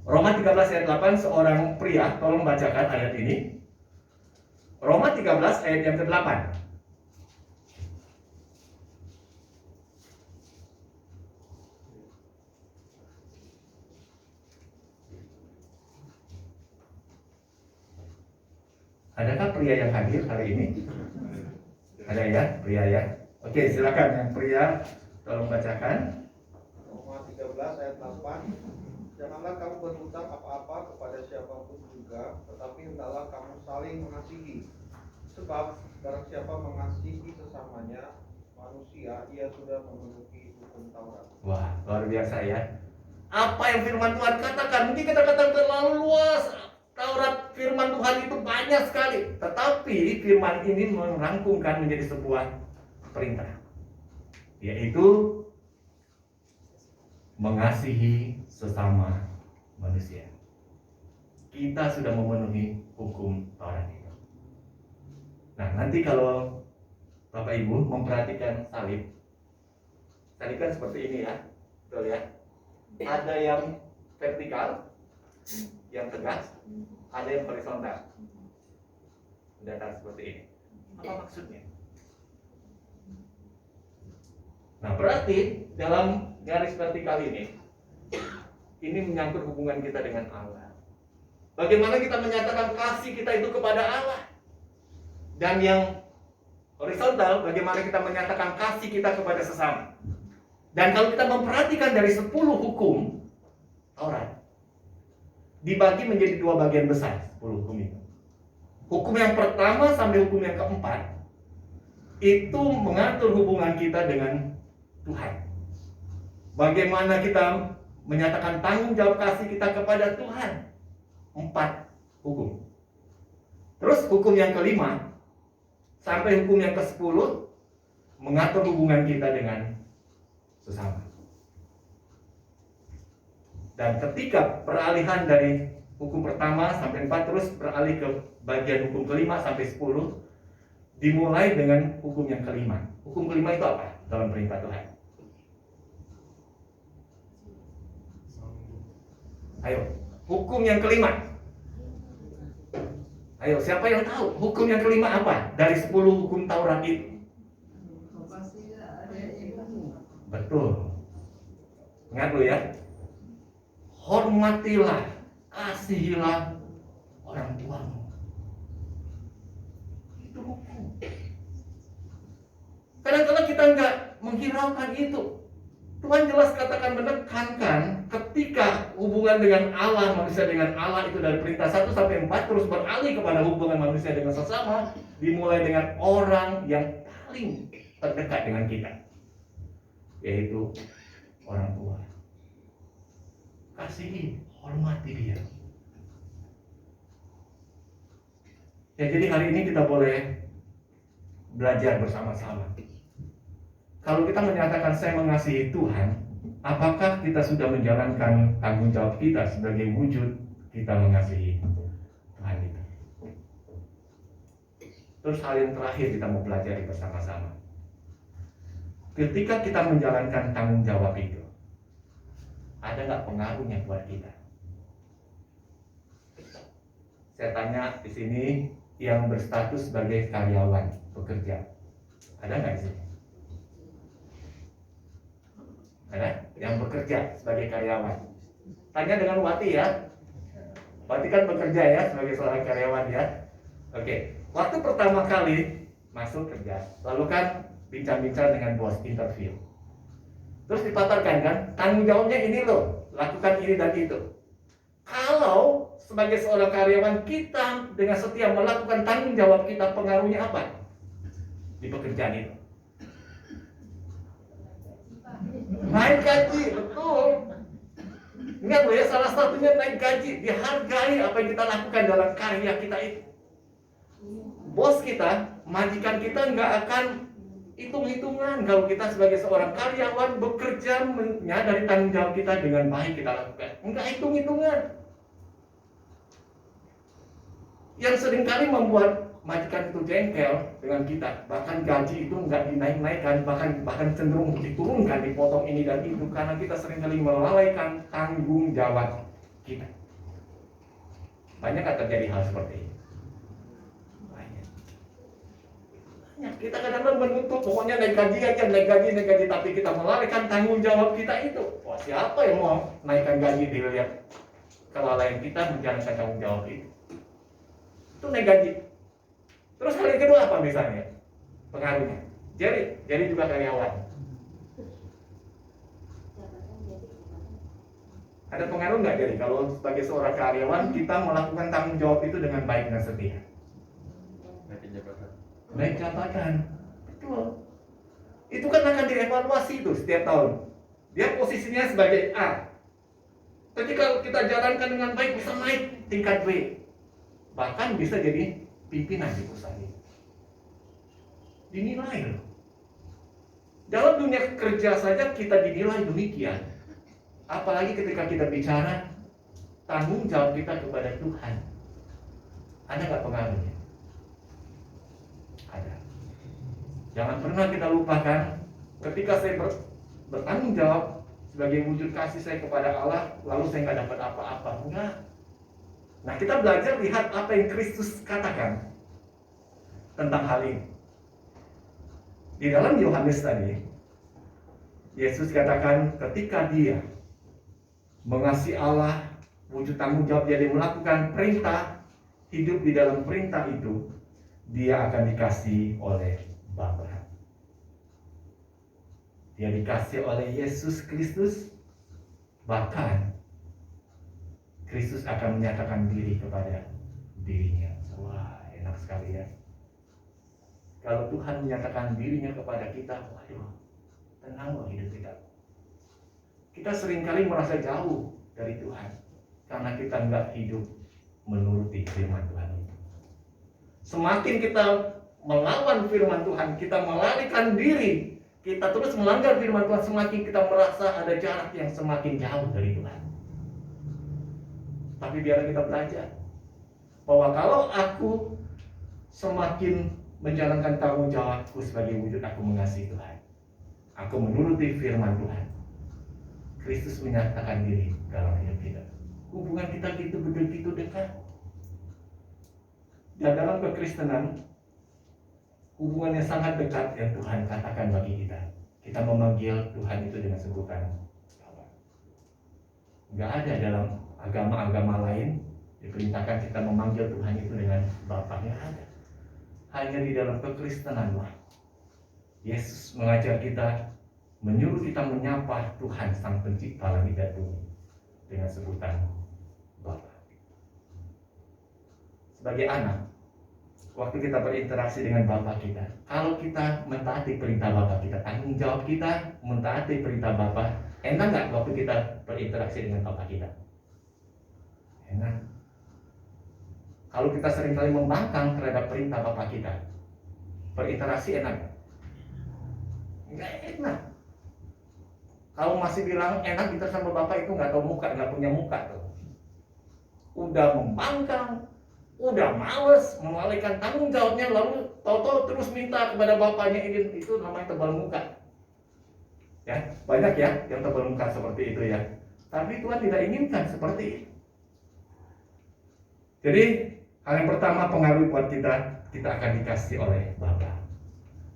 Roma 13 ayat 8, seorang pria, tolong bacakan ayat ini. Roma 13 ayat yang ke-8. Adakah pria yang hadir hari ini? Ada ya, pria ya. Oke, silakan yang pria, tolong bacakan. Roma 13 ayat 8. Janganlah kamu berhutang apa-apa kepada siapapun juga, tetapi hendaklah kamu saling mengasihi. Sebab barang siapa mengasihi sesamanya manusia, ia sudah memenuhi hukum Taurat. Wah, luar biasa ya. Apa yang firman Tuhan katakan? Mungkin kita katakan terlalu luas. Taurat firman Tuhan itu banyak sekali. Tetapi firman ini merangkumkan menjadi sebuah perintah. Yaitu mengasihi sesama manusia. Kita sudah memenuhi hukum Taurat itu. Nah, nanti kalau Bapak Ibu memperhatikan salib kan seperti ini ya, betul ya. Ada yang vertikal, yang tegas, ada yang horizontal. Datar seperti ini. Apa maksudnya? Nah, berarti dalam garis vertikal ini menyangkut hubungan kita dengan Allah. Bagaimana kita menyatakan kasih kita itu kepada Allah. Dan yang horizontal, bagaimana kita menyatakan kasih kita kepada sesama. Dan kalau kita memperhatikan dari 10 hukum Taurat, dibagi menjadi 2 bagian besar 10 hukum itu. Hukum yang pertama sampai hukum yang keempat itu mengatur hubungan kita dengan Tuhan. Bagaimana kita menyatakan tanggung jawab kasih kita kepada Tuhan. 4 hukum. Terus hukum yang kelima sampai hukum yang ke-10 mengatur hubungan kita dengan sesama. Dan ketika peralihan dari hukum pertama sampai 4 terus beralih ke bagian hukum kelima sampai 10, dimulai dengan hukum yang kelima. Hukum kelima itu apa dalam perintah Tuhan? Ayo, hukum yang kelima. Ayo, siapa yang tahu hukum yang kelima apa dari 10 hukum Taurat itu? Betul. Ingat dulu ya. Hormatilah, kasihilah orang tuamu. Itu hukum. Kadang-kadang kita nggak menghiraukan itu. Tuhan jelas katakan menekankan ketika hubungan dengan Allah, manusia dengan Allah itu dari perintah 1 sampai 4 terus beralih kepada hubungan manusia dengan sesama, dimulai dengan orang yang paling terdekat dengan kita, yaitu orang tua. Kasihi, hormati dia. Ya, jadi hari ini kita boleh belajar bersama-sama. Kalau kita menyatakan saya mengasihi Tuhan, apakah kita sudah menjalankan tanggung jawab kita sebagai wujud kita mengasihi Tuhan itu? Terus hal yang terakhir kita mau pelajari bersama-sama. Ketika kita menjalankan tanggung jawab itu, ada nggak pengaruhnya buat kita? Saya tanya di sini yang berstatus sebagai karyawan bekerja, ada nggak di sini? Ada yang bekerja sebagai karyawan? Tanya dengan Wati ya. Wati kan bekerja ya sebagai seorang karyawan ya. Oke, waktu pertama kali masuk kerja, lalu kan bincang-bincang dengan bos, interview. Terus dipaparkan kan, tanggung jawabnya ini loh, lakukan ini dan itu. Kalau sebagai seorang karyawan kita dengan setia melakukan tanggung jawab kita, pengaruhnya apa di pekerjaan itu? Naik gaji, betul. Ingat loh ya, salah satunya naik gaji, dihargai apa yang kita lakukan dalam karya kita itu. Bos kita, majikan kita nggak akan hitung-hitungan kalau kita sebagai seorang karyawan bekerja menyadari tanggung jawab kita dengan baik kita lakukan. Nggak hitung-hitungan. Yang seringkali membuat majikan itu jengkel dengan kita, bahkan gaji itu nggak dinaik-naikkan, bahkan cenderung diturunkan, dipotong ini dan itu, karena kita seringkali melalaikan tanggung jawab kita. Banyak nggak terjadi hal seperti ini? Banyak. Kita kadang-kadang menuntut pokoknya naik gaji aja, naik gaji, tapi kita melalaikan tanggung jawab kita itu. Wah, siapa yang mau naikkan gaji dilihat kelalaian kita menjalankan tanggung jawab itu? Itu naik gaji. Terus hal yang kedua apa misalnya? Pengaruhnya. Jadi juga karyawan. Ada pengaruh nggak jadi kalau sebagai seorang karyawan kita melakukan tanggung jawab itu dengan baik dan setia? Naik jabatan. Betul. Itu kan akan dievaluasi itu setiap tahun. Dia posisinya sebagai A. Ketika kita jalankan dengan baik bisa naik tingkat B. Bahkan bisa jadi pimpinan di perusahaan ini. Dinilai loh. Dalam dunia kerja saja kita dinilai demikian. Apalagi ketika kita bicara tanggung jawab kita kepada Tuhan. Ada nggak pengaruhnya? Ada. Jangan pernah kita lupakan ketika saya bertanggung jawab sebagai wujud kasih saya kepada Allah, lalu saya nggak dapat apa-apa. Enggak. Nah, kita belajar lihat apa yang Kristus katakan tentang hal ini. Di dalam Yohanes tadi, Yesus katakan ketika dia mengasihi Allah, wujud tanggung jawab dia melakukan perintah, hidup di dalam perintah itu, dia akan dikasihi oleh Bapa. Dia dikasihi oleh Yesus Kristus, bahkan Kristus akan menyatakan diri kepada dirinya. Wah, enak sekali ya. Kalau Tuhan menyatakan dirinya kepada kita, waduh, tenanglah hidup kita. Kita seringkali merasa jauh dari Tuhan karena kita nggak hidup menuruti firman Tuhan itu. Semakin kita melawan firman Tuhan, kita melarikan diri, kita terus melanggar firman Tuhan, semakin kita merasa ada jarak yang semakin jauh dari Tuhan. Tapi biar kita belajar bahwa kalau aku semakin menjalankan tanggung jawabku sebagai wujud aku mengasihi Tuhan, aku menuruti firman Tuhan, Kristus menyatakan diri dalam hidup kita. Hubungan kita gitu begitu dekat. Dan dalam kekristenan, hubungannya sangat dekat yang Tuhan katakan bagi kita. Kita memanggil Tuhan itu dengan sebutan Bapa. Enggak ada dalam agama-agama lain diperintahkan kita memanggil Tuhan itu dengan Bapa. Yang ada hanya di dalam kekristenan lah Yesus mengajar kita, menyuruh kita menyapa Tuhan Sang Pencipta langit dan bumi dengan sebutan Bapa. Sebagai anak, waktu kita berinteraksi dengan Bapa kita, kalau kita mentaati perintah Bapa kita, tanggung jawab kita mentaati perintah Bapa, enak nggak waktu kita berinteraksi dengan Bapa kita? Enak. Kalau kita seringkali membangkang terhadap perintah Bapa kita, berinteraksi enak nggak? Nggak enak. Kalau masih bilang enak kita sama Bapak itu nggak tahu muka, nggak punya muka tuh. Udah membangkang, udah males melalaikan tanggung jawabnya, lalu tahu-tahu terus minta kepada bapaknya ini, itu namanya tebal muka. Ya, banyak ya yang tebal muka seperti itu ya. Tapi Tuhan tidak inginkan seperti itu. Jadi hal yang pertama pengaruh buat kita akan dikasih oleh Bapa.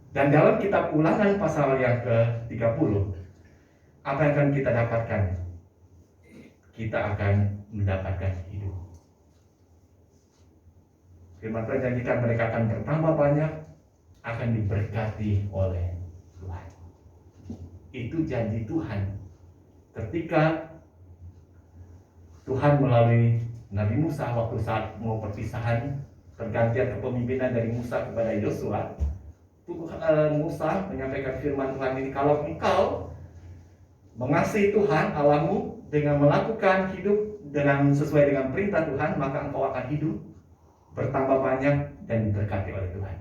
Dan dalam kitab Ulangan pasal yang ke-30, apa yang akan kita dapatkan? Kita akan mendapatkan hidup. Firman Tuhan janjikan mereka akan bertambah banyak, akan diberkati oleh Tuhan. Itu janji Tuhan. Ketika Tuhan melalui Nabi Musa waktu saat mau perpisahan, pergantian kepemimpinan dari Musa kepada Yosua, Musa menyampaikan firman Tuhan ini, kalau engkau mengasihi Tuhan Allahmu dengan melakukan hidup dengan sesuai dengan perintah Tuhan, maka engkau akan hidup, bertambah banyak dan diberkati oleh Tuhan.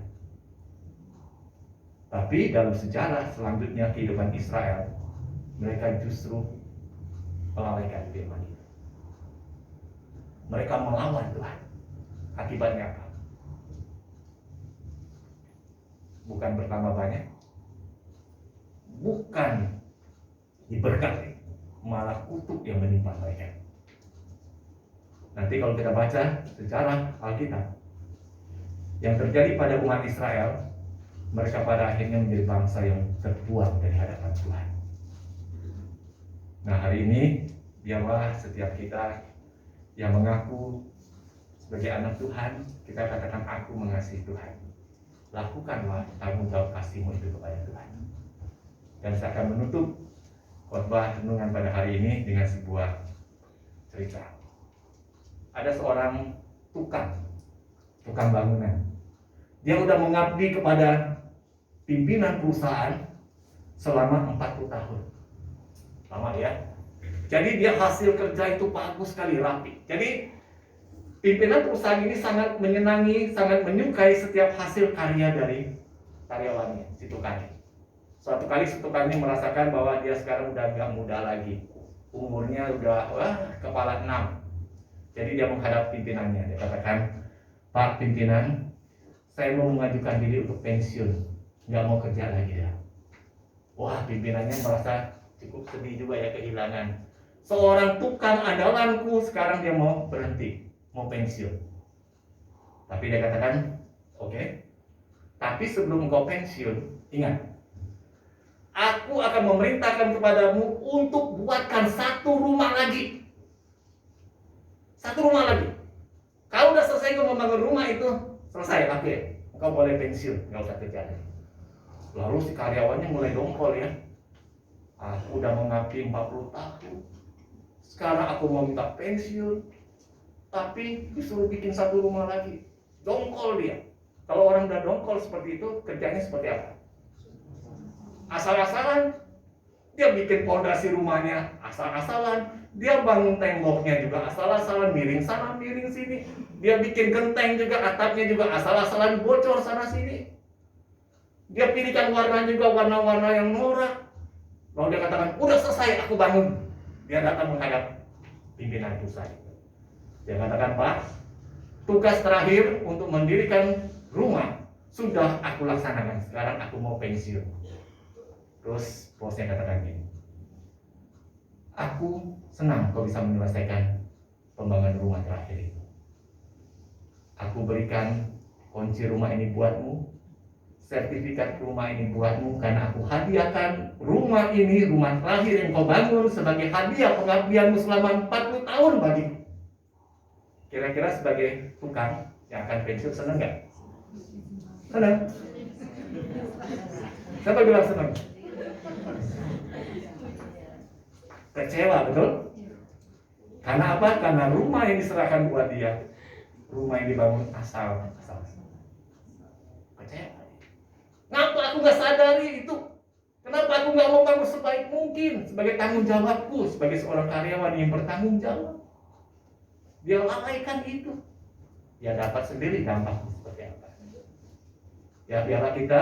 Tapi dalam sejarah selanjutnya kehidupan Israel, mereka justru melalaikan firman itu. Mereka melawan Tuhan. Akibatnya apa? Bukan bertambah banyak, bukan diberkati, malah kutuk yang menimpa mereka. Nanti kalau kita baca sejarah Alkitab, yang terjadi pada umat Israel, mereka pada akhirnya menjadi bangsa yang terbuang dari hadapan Tuhan. Nah, hari ini biarlah setiap kita yang mengaku sebagai anak Tuhan, kita katakan aku mengasihi Tuhan. Lakukanlah tanggung jawab kasihmu itu kepada Tuhan. Dan saya akan menutup khotbah renungan pada hari ini dengan sebuah cerita. Ada seorang tukang bangunan. Dia udah mengabdi kepada pimpinan perusahaan selama 40 tahun. Lama ya. Jadi dia hasil kerja itu bagus sekali, rapi. Jadi pimpinan perusahaan ini sangat menyenangi, sangat menyukai setiap hasil karya dari karyawannya, si tukangnya. Suatu kali si tukangnya merasakan bahwa dia sekarang udah gak muda lagi. Umurnya udah kepala 6. Jadi dia menghadap pimpinannya. Dia katakan, Pak pimpinan, saya mau mengajukan diri untuk pensiun. Gak mau kerja lagi ya. Wah, pimpinannya merasa cukup sedih juga ya, kehilangan seorang tukang andalanku, sekarang dia mau berhenti, mau pensiun. Tapi dia katakan, oke. Tapi sebelum engkau pensiun, ingat, aku akan memerintahkan kepadamu untuk buatkan satu rumah lagi. Satu rumah lagi. Kalau udah selesai kau membangun rumah itu, selesai, oke. Engkau boleh pensiun, nggak usah kerja lagi. Lalu si karyawannya mulai dongkol ya. Aku udah mengabdi 40 tahun. Sekarang aku mau minta pensiun, tapi disuruh bikin satu rumah lagi. Dongkol dia. Kalau orang udah dongkol seperti itu, kerjanya seperti apa? Asal-asalan. Dia bikin pondasi rumahnya asal-asalan. Dia bangun temboknya juga asal-asalan, miring sana, miring sini. Dia bikin genteng juga, atapnya juga asal-asalan, bocor sana sini. Dia pilihkan warna juga, warna-warna yang norak. Lalu dia katakan, udah selesai, aku bangun. Dia datang menghadap pimpinan perusahaan itu. Dia katakan, Pak, tugas terakhir untuk mendirikan rumah sudah aku laksanakan. Sekarang aku mau pensiun. Terus bosnya katakan gini, aku senang kau bisa menyelesaikan pembangunan rumah terakhir itu. Aku berikan kunci rumah ini buatmu, sertifikat rumah ini buatmu, karena aku hadiahkan rumah ini, rumah terakhir yang kau bangun sebagai hadiah pengabdianmu selama 40 tahun bagiku. Kira-kira sebagai tukang yang akan pensiun senang nggak? Senang. Siapa bilang senang? Kecewa, betul? Karena apa? Karena rumah yang diserahkan buat dia, rumah yang dibangun asal. Kecewa. Ngapa aku nggak sadari itu? Kenapa aku nggak mau bangun sebaik mungkin sebagai tanggung jawabku sebagai seorang karyawan yang bertanggung jawab? Dia lalaikan itu. Dia dapat sendiri dampaknya seperti apa. Ya, biarlah kita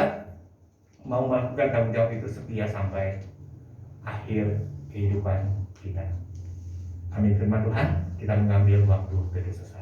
mau melakukan tanggung jawab itu setia sampai akhir kehidupan kita. Amin. Firman Tuhan, kita mengambil waktu teduh selesai.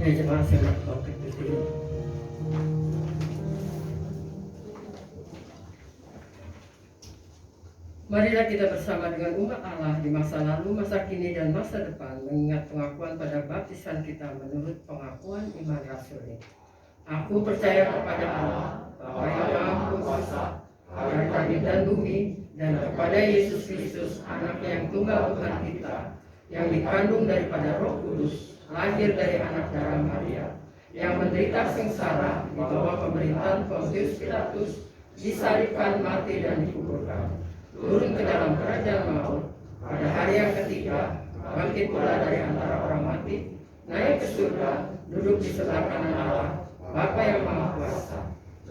Ya, jemaat yang berbahagia itu. Marilah kita bersama dengan umat Allah di masa lalu, masa kini, dan masa depan mengingat pengakuan pada baptisan kita menurut pengakuan iman rasuli. Aku percaya kepada Allah, Bapa yang Maha Kuasa, akan langit dan bumi, dan kepada Yesus Kristus, Anak yang tunggal Tuhan kita, yang dikandung daripada Roh Kudus, lahir dari anak darah Maria, yang menderita sengsara di bawah pemerintahan Pontius Pilatus, disalibkan, mati, dan dikuburkan, turun ke dalam kerajaan maut, pada hari yang ketiga bangkit pula dari antara orang mati, naik ke surga, duduk di sebelah kanan Allah, Bapa yang Maha Kuasa,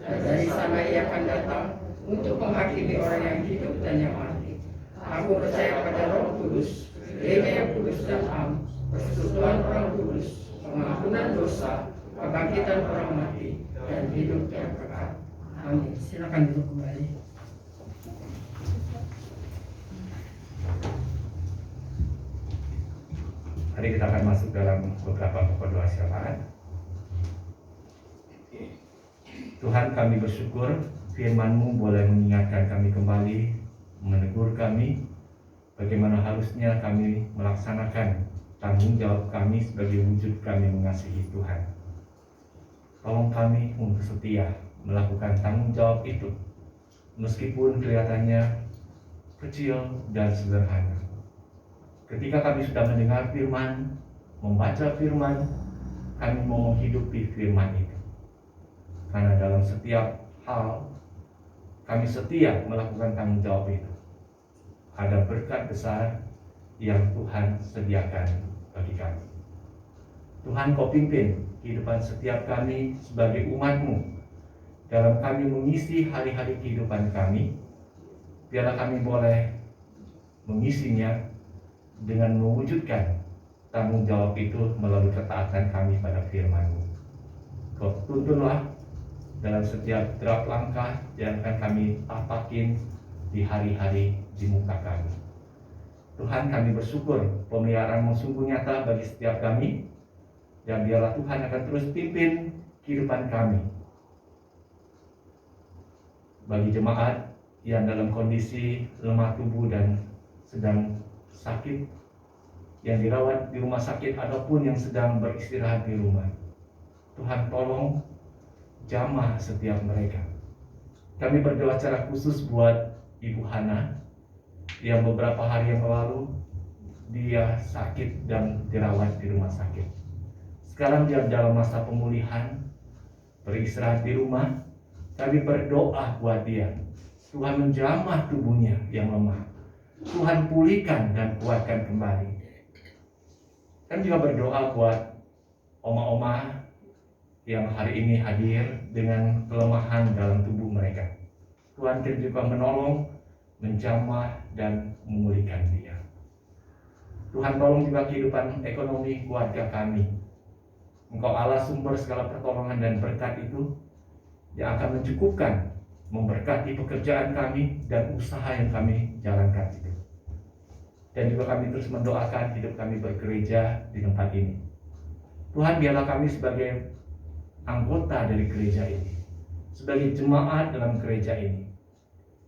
dan dari sana ia akan datang untuk menghakimi orang yang hidup dan yang mati. Aku percaya pada Roh Kudus, Gereja yang kudus dan am, persekutuan orang kudus, pengampunan dosa, kebangkitan orang mati, dan hidup yang kekal. Amin. Silakan duduk kembali. Hari kita akan masuk dalam beberapa pokok doa syafaat. Tuhan, kami bersyukur firman-Mu boleh mengingatkan kami kembali, menegur kami bagaimana harusnya kami melaksanakan tanggung jawab kami sebagai wujud kami mengasihi Tuhan. Tolong kami untuk setia melakukan tanggung jawab itu, meskipun kelihatannya kecil dan sederhana. Ketika kami sudah mendengar firman, membaca firman, kami mau menghidupi firman itu. Karena dalam setiap hal, kami setia melakukan tanggung jawab itu. Ada berkat besar yang Tuhan sediakan bagi kami. Tuhan, Kau pimpin kehidupan setiap kami sebagai umat-Mu dalam kami mengisi hari-hari kehidupan kami. Biarlah kami boleh mengisinya dengan mewujudkan tanggung jawab itu melalui ketaatan kami pada firman-Mu. Kau tuntunlah dalam setiap derap langkah yang akan kami tapakin di hari-hari di muka kami. Tuhan, kami bersyukur pemeliharaan-Mu sungguh nyata bagi setiap kami, dan biarlah Tuhan akan terus pimpin kehidupan kami. Bagi jemaat yang dalam kondisi lemah tubuh dan sedang sakit, yang dirawat di rumah sakit ataupun yang sedang beristirahat di rumah, Tuhan tolong jamah setiap mereka. Kami berdoa secara khusus buat Ibu Hana yang beberapa hari yang lalu dia sakit dan dirawat di rumah sakit. Sekarang dia dalam masa pemulihan, beristirahat di rumah. Kami berdoa buat dia Tuhan menjamah tubuhnya yang lemah. Tuhan pulihkan dan kuatkan kembali. Kan juga berdoa buat oma-oma yang hari ini hadir dengan kelemahan dalam tubuh mereka. Tuhan juga menolong, menjamah, dan memulihkan dia. Tuhan tolong juga kehidupan ekonomi keluarga kami. Engkau Allah sumber segala pertolongan dan berkat itu yang akan mencukupkan, memberkati pekerjaan kami dan usaha yang kami jalankan itu. Dan juga kami terus mendoakan hidup kami bergereja di tempat ini. Tuhan, biarlah kami sebagai anggota dari gereja ini, sebagai jemaat dalam gereja ini,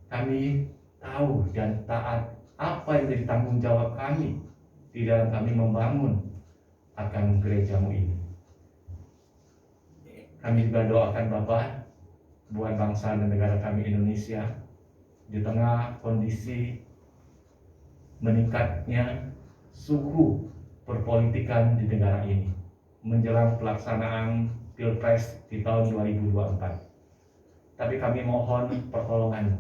kami tahu dan taat apa yang menjadi tanggung jawab kami di dalam kami membangun akan gerejamu ini. Kami juga doakan Bapak buat bangsa dan negara kami Indonesia di tengah kondisi meningkatnya suhu perpolitikan di negara ini menjelang pelaksanaan Pilpres di tahun 2024. Tapi kami mohon pertolongan-Mu.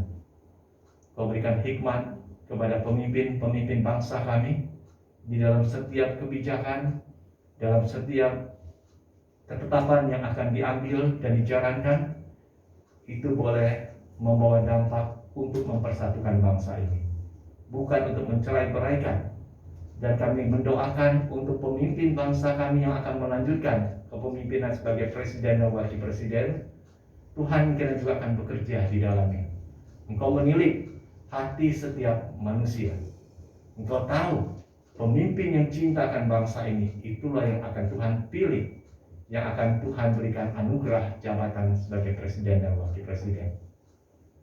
Kau berikan hikmat kepada pemimpin-pemimpin bangsa kami di dalam setiap kebijakan, dalam setiap ketetapan yang akan diambil dan dijalankan, itu boleh membawa dampak untuk mempersatukan bangsa ini, bukan untuk mencerai-beraikan. Dan kami mendoakan untuk pemimpin bangsa kami yang akan melanjutkan kepemimpinan sebagai presiden dan wakil presiden. Tuhan kira juga akan bekerja di dalamnya. Engkau menilik hati setiap manusia. Engkau tahu pemimpin yang cintakan bangsa ini, itulah yang akan Tuhan pilih, yang akan Tuhan berikan anugerah jabatan sebagai presiden dan wakil presiden.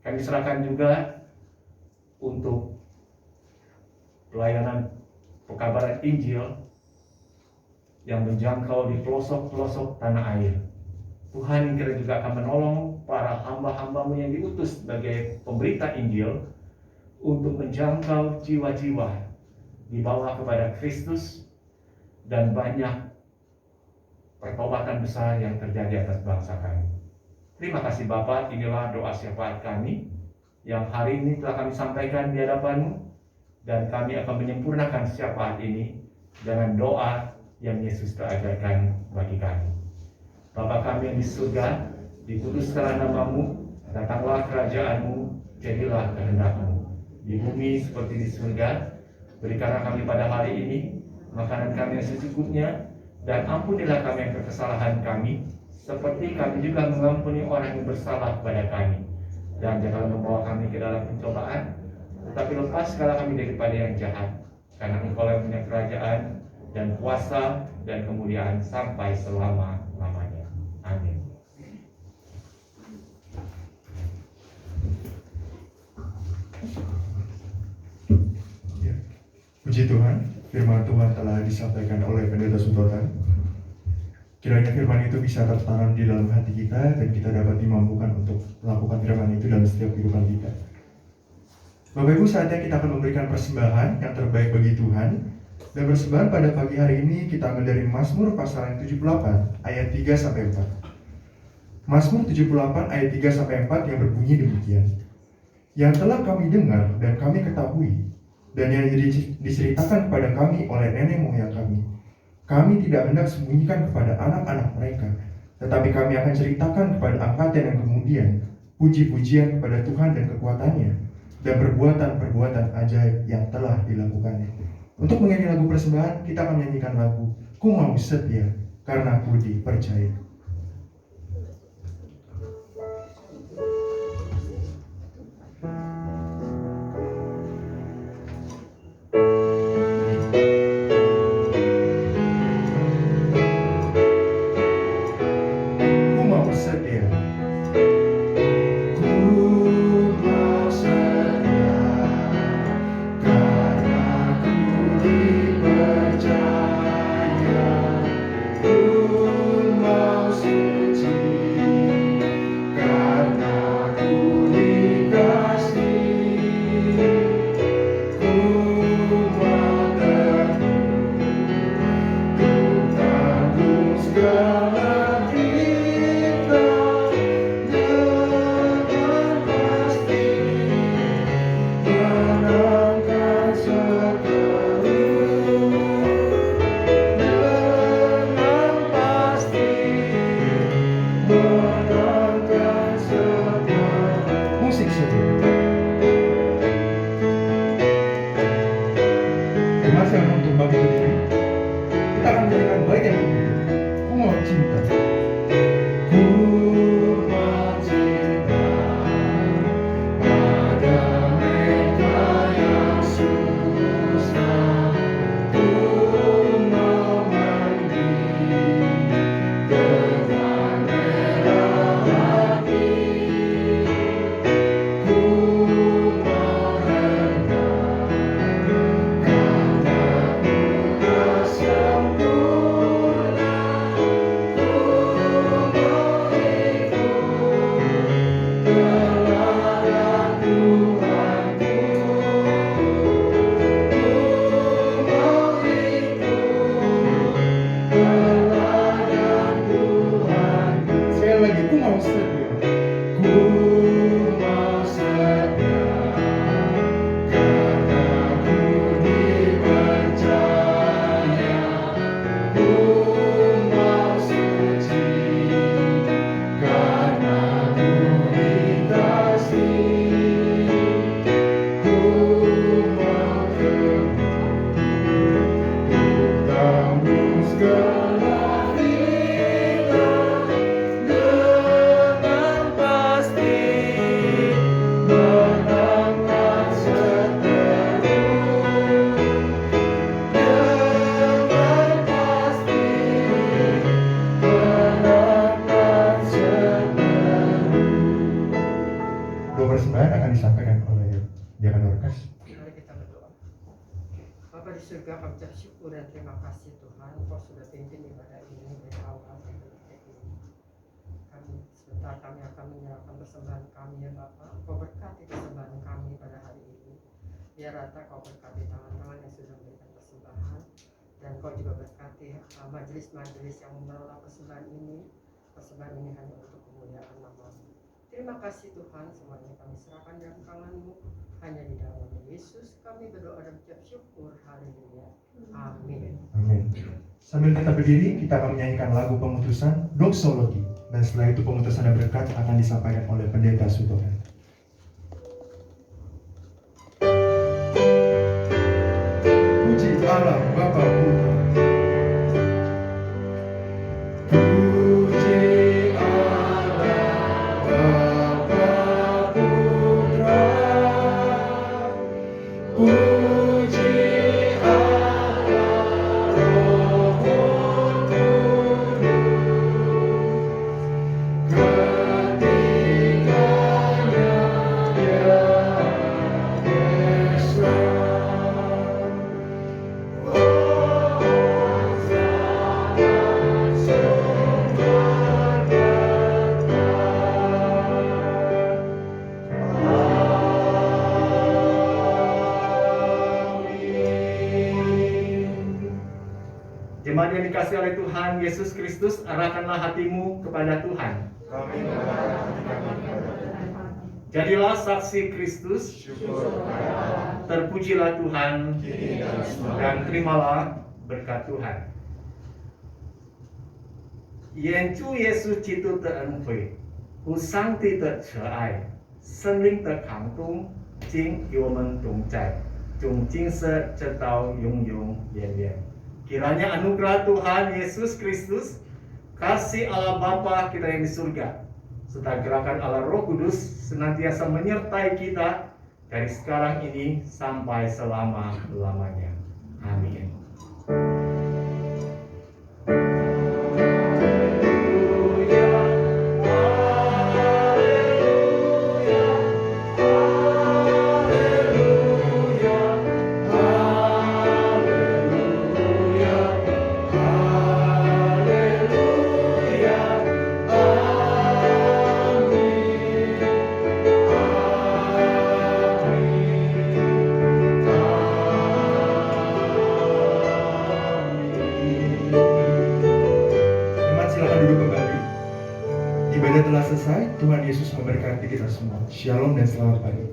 Kami serahkan juga untuk pelayanan pekabaran Injil yang menjangkau di pelosok-pelosok tanah air. Tuhan kira juga akan menolong para hamba-hamba-Mu yang diutus sebagai pemberita Injil untuk menjangkau jiwa-jiwa, dibawa kepada Kristus, dan banyak pertobatan besar yang terjadi atas bangsa kami. Terima kasih Bapak, inilah doa syafaat kami yang hari ini telah kami sampaikan di hadapan-Mu, dan kami akan menyempurnakan syafaat ini dengan doa yang Yesus ajarkan bagi kami. Bapa kami yang di surga, dikuduskanlah nama-Mu, datanglah kerajaan-Mu, jadilah kehendak-Mu di bumi seperti di surga. Berikanlah kami pada hari ini makanan kami yang secukupnya, dan ampunilah kami yang kesalahan kami, seperti kami juga mengampuni orang yang bersalah kepada kami. Dan janganlah membawa kami ke dalam pencobaan, tetapi lepaskanlah kami daripada yang jahat, karena Engkau yang punya kerajaan dan kuasa dan kemuliaan sampai selama-lamanya. Amin. Ya. Puji Tuhan, firman Tuhan telah disampaikan oleh Pendeta Suntotan. Kiranya firman itu bisa tertanam di dalam hati kita, dan kita dapat dimampukan untuk melakukan firman itu dalam setiap kehidupan kita. Bapak Ibu, saatnya kita akan memberikan persembahan yang terbaik bagi Tuhan. Dan persembahan pada pagi hari ini kita ambil dari Mazmur pasal yang 78 ayat 3-4. Mazmur 78 ayat 3-4 yang berbunyi demikian. Yang telah kami dengar dan kami ketahui, dan yang diceritakan kepada kami oleh nenek moyang kami tidak hendak sembunyikan kepada anak-anak mereka, tetapi kami akan ceritakan kepada angkatan yang kemudian puji-pujian kepada Tuhan dan kekuatannya, dan perbuatan-perbuatan ajaib yang telah dilakukannya. Untuk menyanyi lagu persembahan, kita akan menyanyikan lagu Ku Mau Setia Karena Ku Dipercaya. Ku mau setia. Ku masih akan untuk bangkit berdiri. Kita akan menyanyikan baik yang berbeda. Ku mau cinta. Ku mau cinta pada mereka yang susah. Ku mau mandi dengan merah hati. Ku mau rendah karena ku tak sempurna. Ku mau ikut teladan Tuhanku. Ku mau ikut teladan Tuhanku. Sekali lagi, ku mau setia. Ku mau setia karena ku dipercaya. Ku mau suci karena ku dikasihi. Ku mau tembus segala hina dengan pasti menangkan seteru. Dengan pasti menangkan seteru. Doa persembahan akan disampaikan oleh Diakan Dorcas. Mari kita berdoa. Bapa di surga, kami ucap syukur dan terima kasih Tuhan, Kau sudah pimpin ibadah ini dari awal sampai detik ini. Sebentar kami akan menyerahkan persembahan kami ya Bapa. Kau berkati persembahan kami pada hari ini. Biar rata Kau berkati tangan-tangan yang sudah memberikan persembahan, dan Kau juga berkati majelis-majelis yang mengelola persembahan ini. Persembahan ini hanya untuk kemuliaan nama-Mu. Terima kasih Tuhan, semuanya kami serahkan dalam tangan-Mu. Hanya di dalam nama Yesus kami berdoa dan ucap syukur. Haleluya. Amin. Amin. Sambil kita berdiri, kita akan menyanyikan lagu pemutusan doksologi, dan setelah itu pemutusan dan berkat akan disampaikan oleh Pendeta Sutoran. Puji Allah Bapa Putra. Puji Allah Bapa Putra. Puji Allah Roh Kudus. Ketiganya Dia Esa. Jemaat yang dikasihi oleh Tuhan Yesus Kristus, arahkanlah hatimu kepada Tuhan. Jadilah saksi Kristus. Terpujilah Tuhan dan terimalah berkat Tuhan. Yen Chu Yesus Citu Te Ân Hui, Hu Sang Ti Te Che Ai, Sinh Linh Te Khang Tung, Jing Yo Men Tung Zai, Chung Jing Se Zhe Dao Yong Yong Yan Yan. Kiranya anugerah Tuhan Yesus Kristus, kasih Allah Bapa kita yang di surga, serta gerakan Allah Roh Kudus senantiasa menyertai kita dari sekarang ini sampai selama-lamanya. Amin. Ibadah telah selesai. Tuhan Yesus memberkati kita semua. Shalom dan selamat pagi.